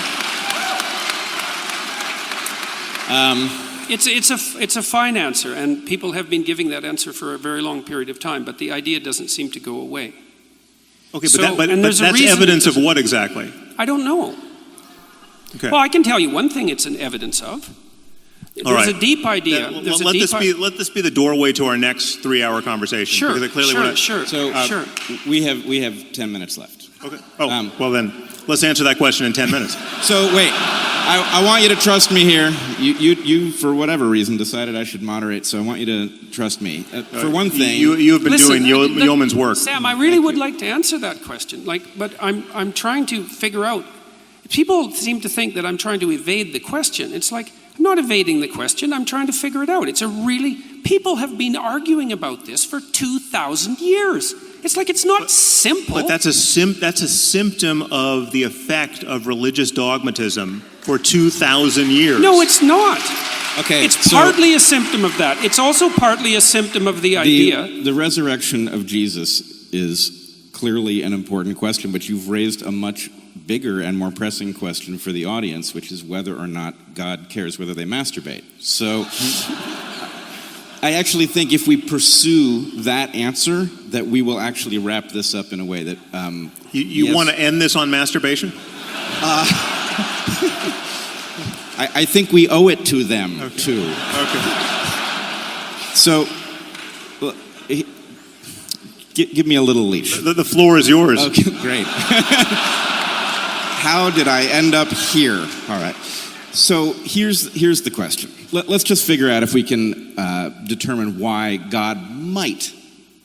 It's a fine answer, and people have been giving that answer for a very long period of time, but the idea doesn't seem to go away. Okay, but that's evidence of what exactly? I don't know. Okay. Well, I can tell you one thing it's an evidence of. There's a deep idea. Let this be the doorway to our next 3-hour conversation. Sure. We have 10 minutes left. Okay. Well then, let's answer that question in 10 minutes. So wait, I want you to trust me here. You for whatever reason decided I should moderate, so I want you to trust me. For one thing, you have been doing yeoman's work. Sam, I really would like to answer that question. But I'm trying to figure out. People seem to think that I'm trying to evade the question. It's like, I'm not evading the question. I'm trying to figure it out. People have been arguing about this for 2,000 years. It's like, it's not simple. But that's a symptom of the effect of religious dogmatism for 2,000 years. No, it's not. Okay. It's partly a symptom of that. It's also partly a symptom of the idea. The resurrection of Jesus is clearly an important question, but you've raised a much bigger and more pressing question for the audience, which is whether or not God cares whether they masturbate. So I actually think if we pursue that answer, that we will actually wrap this up in a way that... You want to end this on masturbation? I think we owe it to them, too. Okay. So, give me a little leash. The floor is yours. Okay, great. How did I end up here? All right. So here's the question. Let's just figure out if we can determine why God might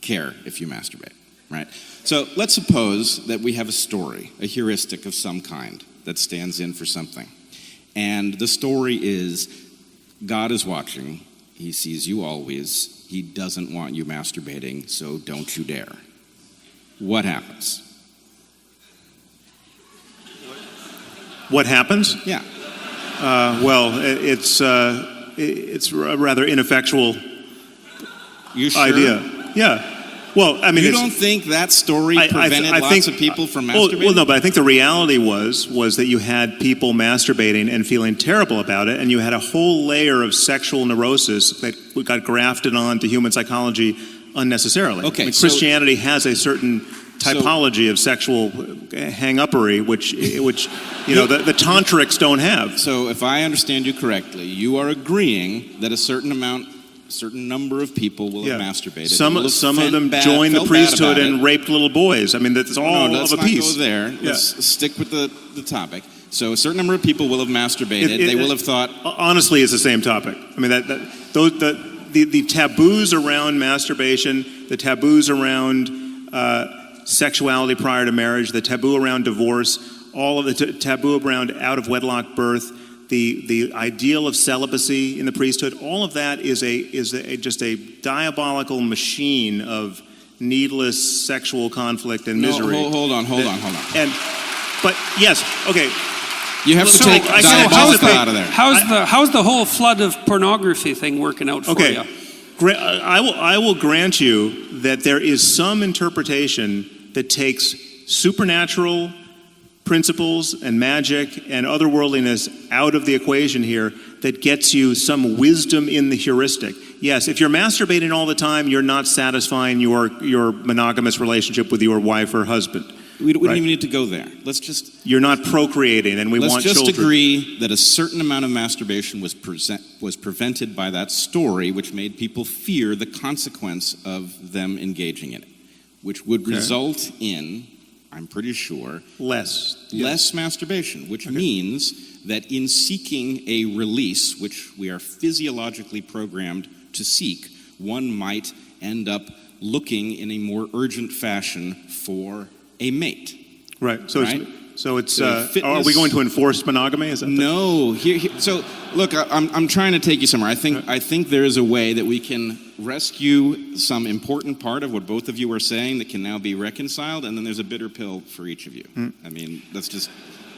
care if you masturbate, right? So let's suppose that we have a story, a heuristic of some kind that stands in for something. And the story is God is watching. He sees you always. He doesn't want you masturbating, so don't you dare. What happens? What happens? Yeah. Well, it's a rather ineffectual You sure? idea. Yeah. Well, I mean, you don't think that story prevented lots of people from masturbating? Well, no, but I think the reality was that you had people masturbating and feeling terrible about it, and you had a whole layer of sexual neurosis that got grafted onto human psychology unnecessarily. Okay, I mean, Christianity has a certain typology of sexual hang-uppery, which you know the tantrics don't have. So, if I understand you correctly, you are agreeing that a certain number of people will have masturbated. Some of them joined the priesthood and raped little boys. I mean, that's all of a piece. Let's not go there. Let's stick with the topic. So a certain number of people will have masturbated. They will have thought. Honestly, it's the same topic. I mean, the taboos around masturbation, the taboos around sexuality prior to marriage, the taboo around divorce, all of the taboo around out-of-wedlock birth, the ideal of celibacy in the priesthood, all of that is just a diabolical machine of needless sexual conflict and misery. Hold on. But yes, okay. You have to take diabolical out of there. How's the whole flood of pornography thing working out for you? I will grant you that there is some interpretation that takes supernatural principles and magic and otherworldliness out of the equation here that gets you some wisdom in the heuristic. Yes, if you're masturbating all the time, you're not satisfying your monogamous relationship with your wife or husband. We don't even need to go there. You're not procreating, and we want children. Let's just agree that a certain amount of masturbation was prevented by that story, which made people fear the consequence of them engaging in it, which would result in, I'm pretty sure, less masturbation, which means that in seeking a release, which we are physiologically programmed to seek, one might end up looking in a more urgent fashion for a mate. Right. So it's are we going to enforce monogamy? Is that no? So look, I'm trying to take you somewhere. I think there is a way that we can rescue some important part of what both of you are saying that can now be reconciled, and then there's a bitter pill for each of you. I mean, that's just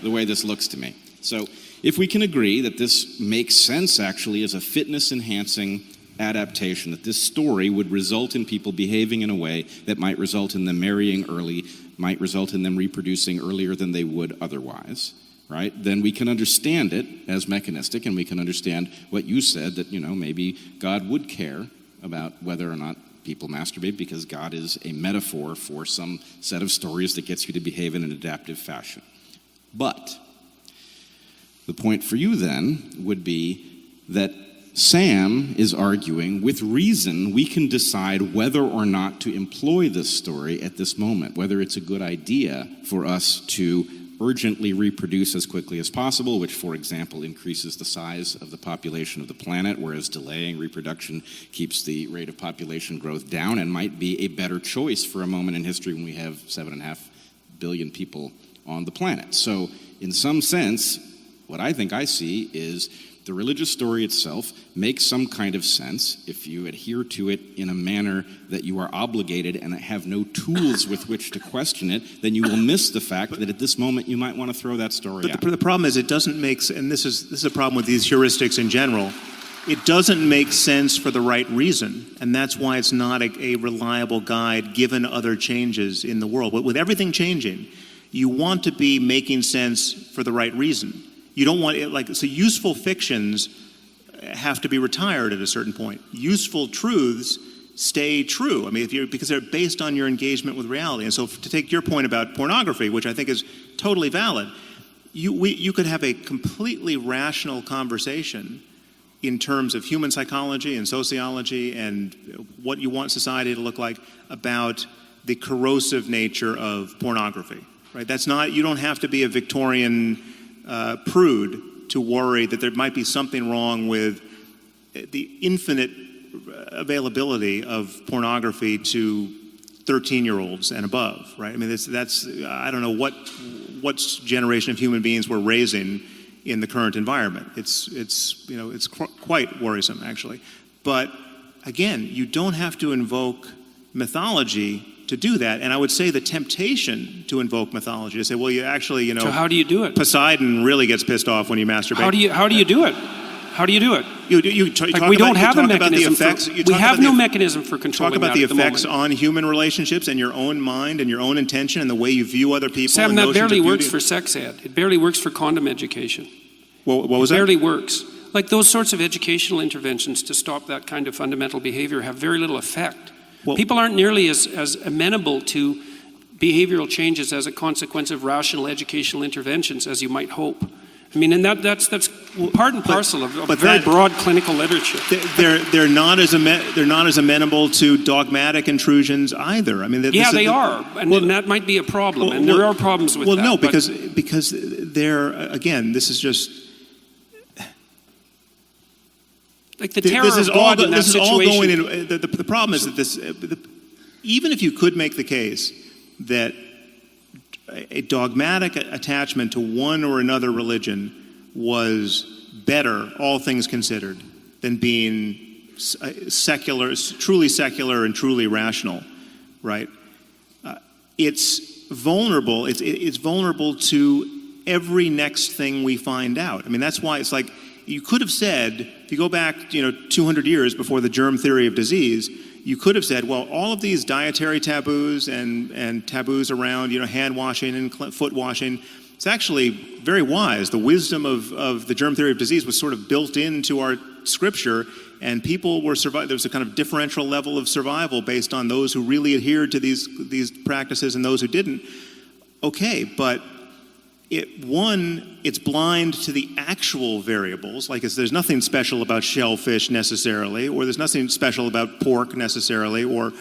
the way this looks to me. So if we can agree that this makes sense actually as a fitness-enhancing adaptation, that this story would result in people behaving in a way that might result in them marrying early, might result in them reproducing earlier than they would otherwise, right? Then we can understand it as mechanistic, and we can understand what you said, that, maybe God would care about whether or not people masturbate because God is a metaphor for some set of stories that gets you to behave in an adaptive fashion. But the point for you then would be that Sam is arguing, with reason, we can decide whether or not to employ this story at this moment, whether it's a good idea for us to urgently reproduce as quickly as possible, which, for example, increases the size of the population of the planet, whereas delaying reproduction keeps the rate of population growth down and might be a better choice for a moment in history when we have 7.5 billion people on the planet. So, in some sense, what I think I see is the religious story itself makes some kind of sense if you adhere to it in a manner that you are obligated and have no tools with which to question it. Then you will miss the fact that at this moment you might want to throw that story out. But the problem is it doesn't make sense, and this is a problem with these heuristics in general. It doesn't make sense for the right reason, and that's why it's not a reliable guide given other changes in the world. But with everything changing, you want to be making sense for the right reason. You don't want it so useful fictions have to be retired at a certain point. Useful truths stay true. I mean, because they're based on your engagement with reality. And so to take your point about pornography, which I think is totally valid, you could have a completely rational conversation in terms of human psychology and sociology and what you want society to look like about the corrosive nature of pornography, right? That's not, you don't have to be a Victorian prude to worry that there might be something wrong with the infinite availability of pornography to 13-year-olds and above, right? I mean, that's I don't know what generation of human beings we're raising in the current environment. It's quite worrisome, actually. But again, you don't have to invoke mythology to do that. And I would say the temptation to invoke mythology, to say, well, you actually, So how do you do it? Poseidon really gets pissed off when you masturbate. How do you do it? How do you do it? We don't have a mechanism. We have no mechanism for controlling that. Talk about the effects on human relationships and your own mind and your own intention and the way you view other people. Sam, that barely works for sex ed. It barely works for condom education. What was that? It barely works. Like those sorts of educational interventions to stop that kind of fundamental behavior have very little effect. People aren't nearly as amenable to behavioral changes as a consequence of rational educational interventions as you might hope. I mean, and that's part and parcel of very broad clinical literature. They're not as amenable to dogmatic intrusions either. I mean, they are, and that might be a problem. And there are problems with that. Well, no, because they're, again, this is just. Like the terror of God in that situation. The problem is that even if you could make the case that a dogmatic attachment to one or another religion was better, all things considered, than being secular, truly secular and truly rational, right? It's vulnerable. It's vulnerable to every next thing we find out. I mean, that's why it's like, you could have said, if you go back, 200 years before the germ theory of disease, you could have said, well, all of these dietary taboos and taboos around, hand washing and foot washing, it's actually very wise. The wisdom of the germ theory of disease was sort of built into our scripture, and people were there was a kind of differential level of survival based on those who really adhered to these practices and those who didn't. Okay, but it's blind to the actual variables. Like there's nothing special about shellfish necessarily, or there's nothing special about pork necessarily, or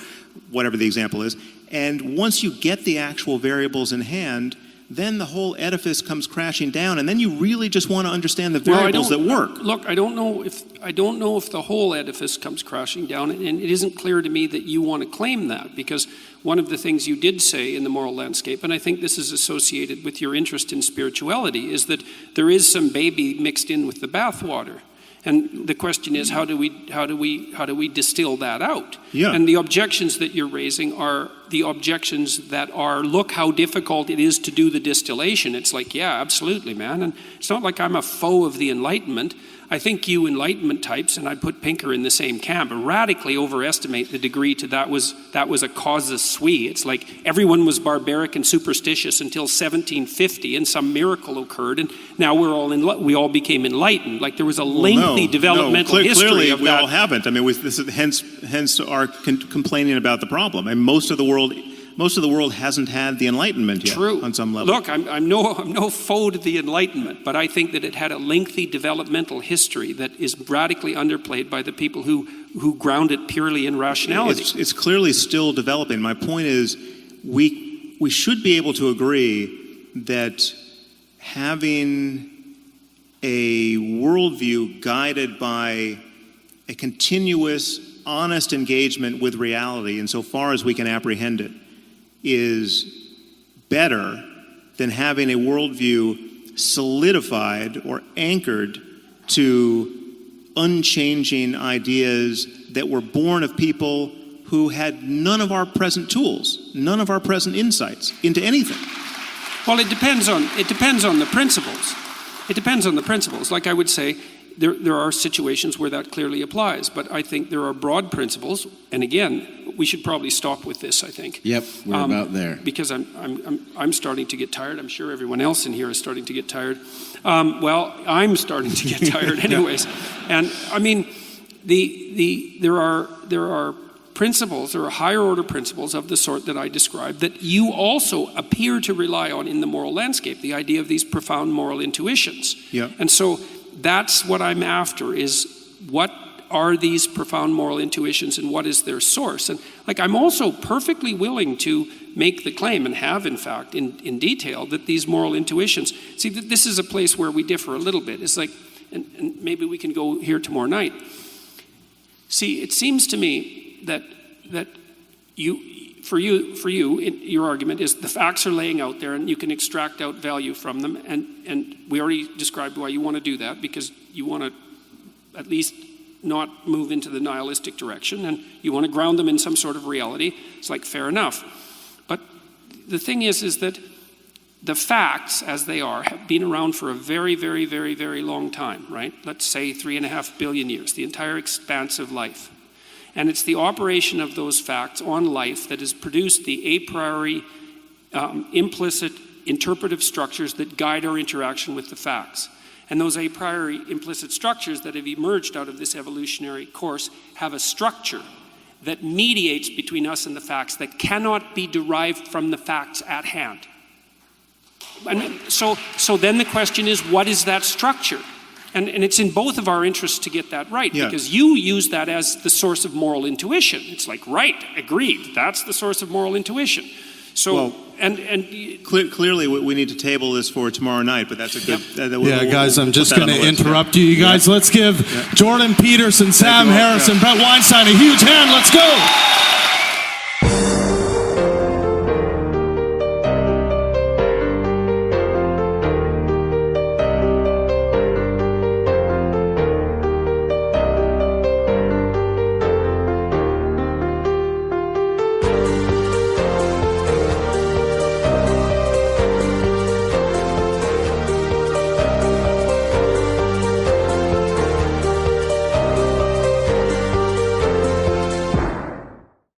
whatever the example is. And once you get the actual variables in hand, then the whole edifice comes crashing down, and then you really just want to understand the variables that work. Look, I don't know if the whole edifice comes crashing down, and it isn't clear to me that you want to claim that, because one of the things you did say in the moral landscape, and I think this is associated with your interest in spirituality, is that there is some baby mixed in with the bathwater. And the question is, how do we distill that out? Yeah. And the objections that you're raising are the objections that are, look how difficult it is to do the distillation. It's like, yeah, absolutely, man. And it's not like I'm a foe of the Enlightenment. I think you Enlightenment types, and I'd put Pinker in the same camp, radically overestimate the degree to that was a casus sui. It's like everyone was barbaric and superstitious until 1750, and some miracle occurred, and now we all became enlightened. Like there was a lengthy developmental history clearly of we that. all haven't. I mean, this is hence our complaining about the problem. And most of the world hasn't had the Enlightenment yet. True. On some level. Look, I'm no foe to the Enlightenment, but I think that it had a lengthy developmental history that is radically underplayed by the people who ground it purely in rationality. It's clearly still developing. My point is, we should be able to agree that having a worldview guided by a continuous, honest engagement with reality insofar as we can apprehend it is better than having a worldview solidified or anchored to unchanging ideas that were born of people who had none of our present tools, none of our present insights into anything. Well, it depends on the principles. It depends on the principles. Like I would say, there are situations where that clearly applies, but I think there are broad principles. And again, we should probably stop with this, I think. Yep, we're about there. Because I'm starting to get tired. I'm sure everyone else in here is starting to get tired. Well, I'm starting to get tired anyways. And I mean, there are principles, there are higher order principles of the sort that I described that you also appear to rely on in the moral landscape, the idea of these profound moral intuitions. Yeah. And so that's what I'm after, is what are these profound moral intuitions and what is their source? And like, I'm also perfectly willing to make the claim, and have in fact in detail, that these moral intuitions, see, this is a place where we differ a little bit. It's like, and maybe we can go here tomorrow night. See, it seems to me that your argument is the facts are laying out there and you can extract out value from them, and we already described why you want to do that, because you want to at least not move into the nihilistic direction, and you want to ground them in some sort of reality. It's like, fair enough. But the thing is that the facts, as they are, have been around for a very, very, very, very long time, right? Let's say 3.5 billion years, the entire expanse of life. And it's the operation of those facts on life that has produced the a priori, implicit, interpretive structures that guide our interaction with the facts. And those a priori implicit structures that have emerged out of this evolutionary course have a structure that mediates between us and the facts that cannot be derived from the facts at hand. And so then the question is, what is that structure? And it's in both of our interests to get that right, because you use that as the source of moral intuition. It's like, right, agreed, that's the source of moral intuition. So, clearly we need to table this for tomorrow night, but that's a good... guys, I'm just going to interrupt you. You guys, let's give Jordan Peterson, Sam Harris, and Bret Weinstein a huge hand. Let's go.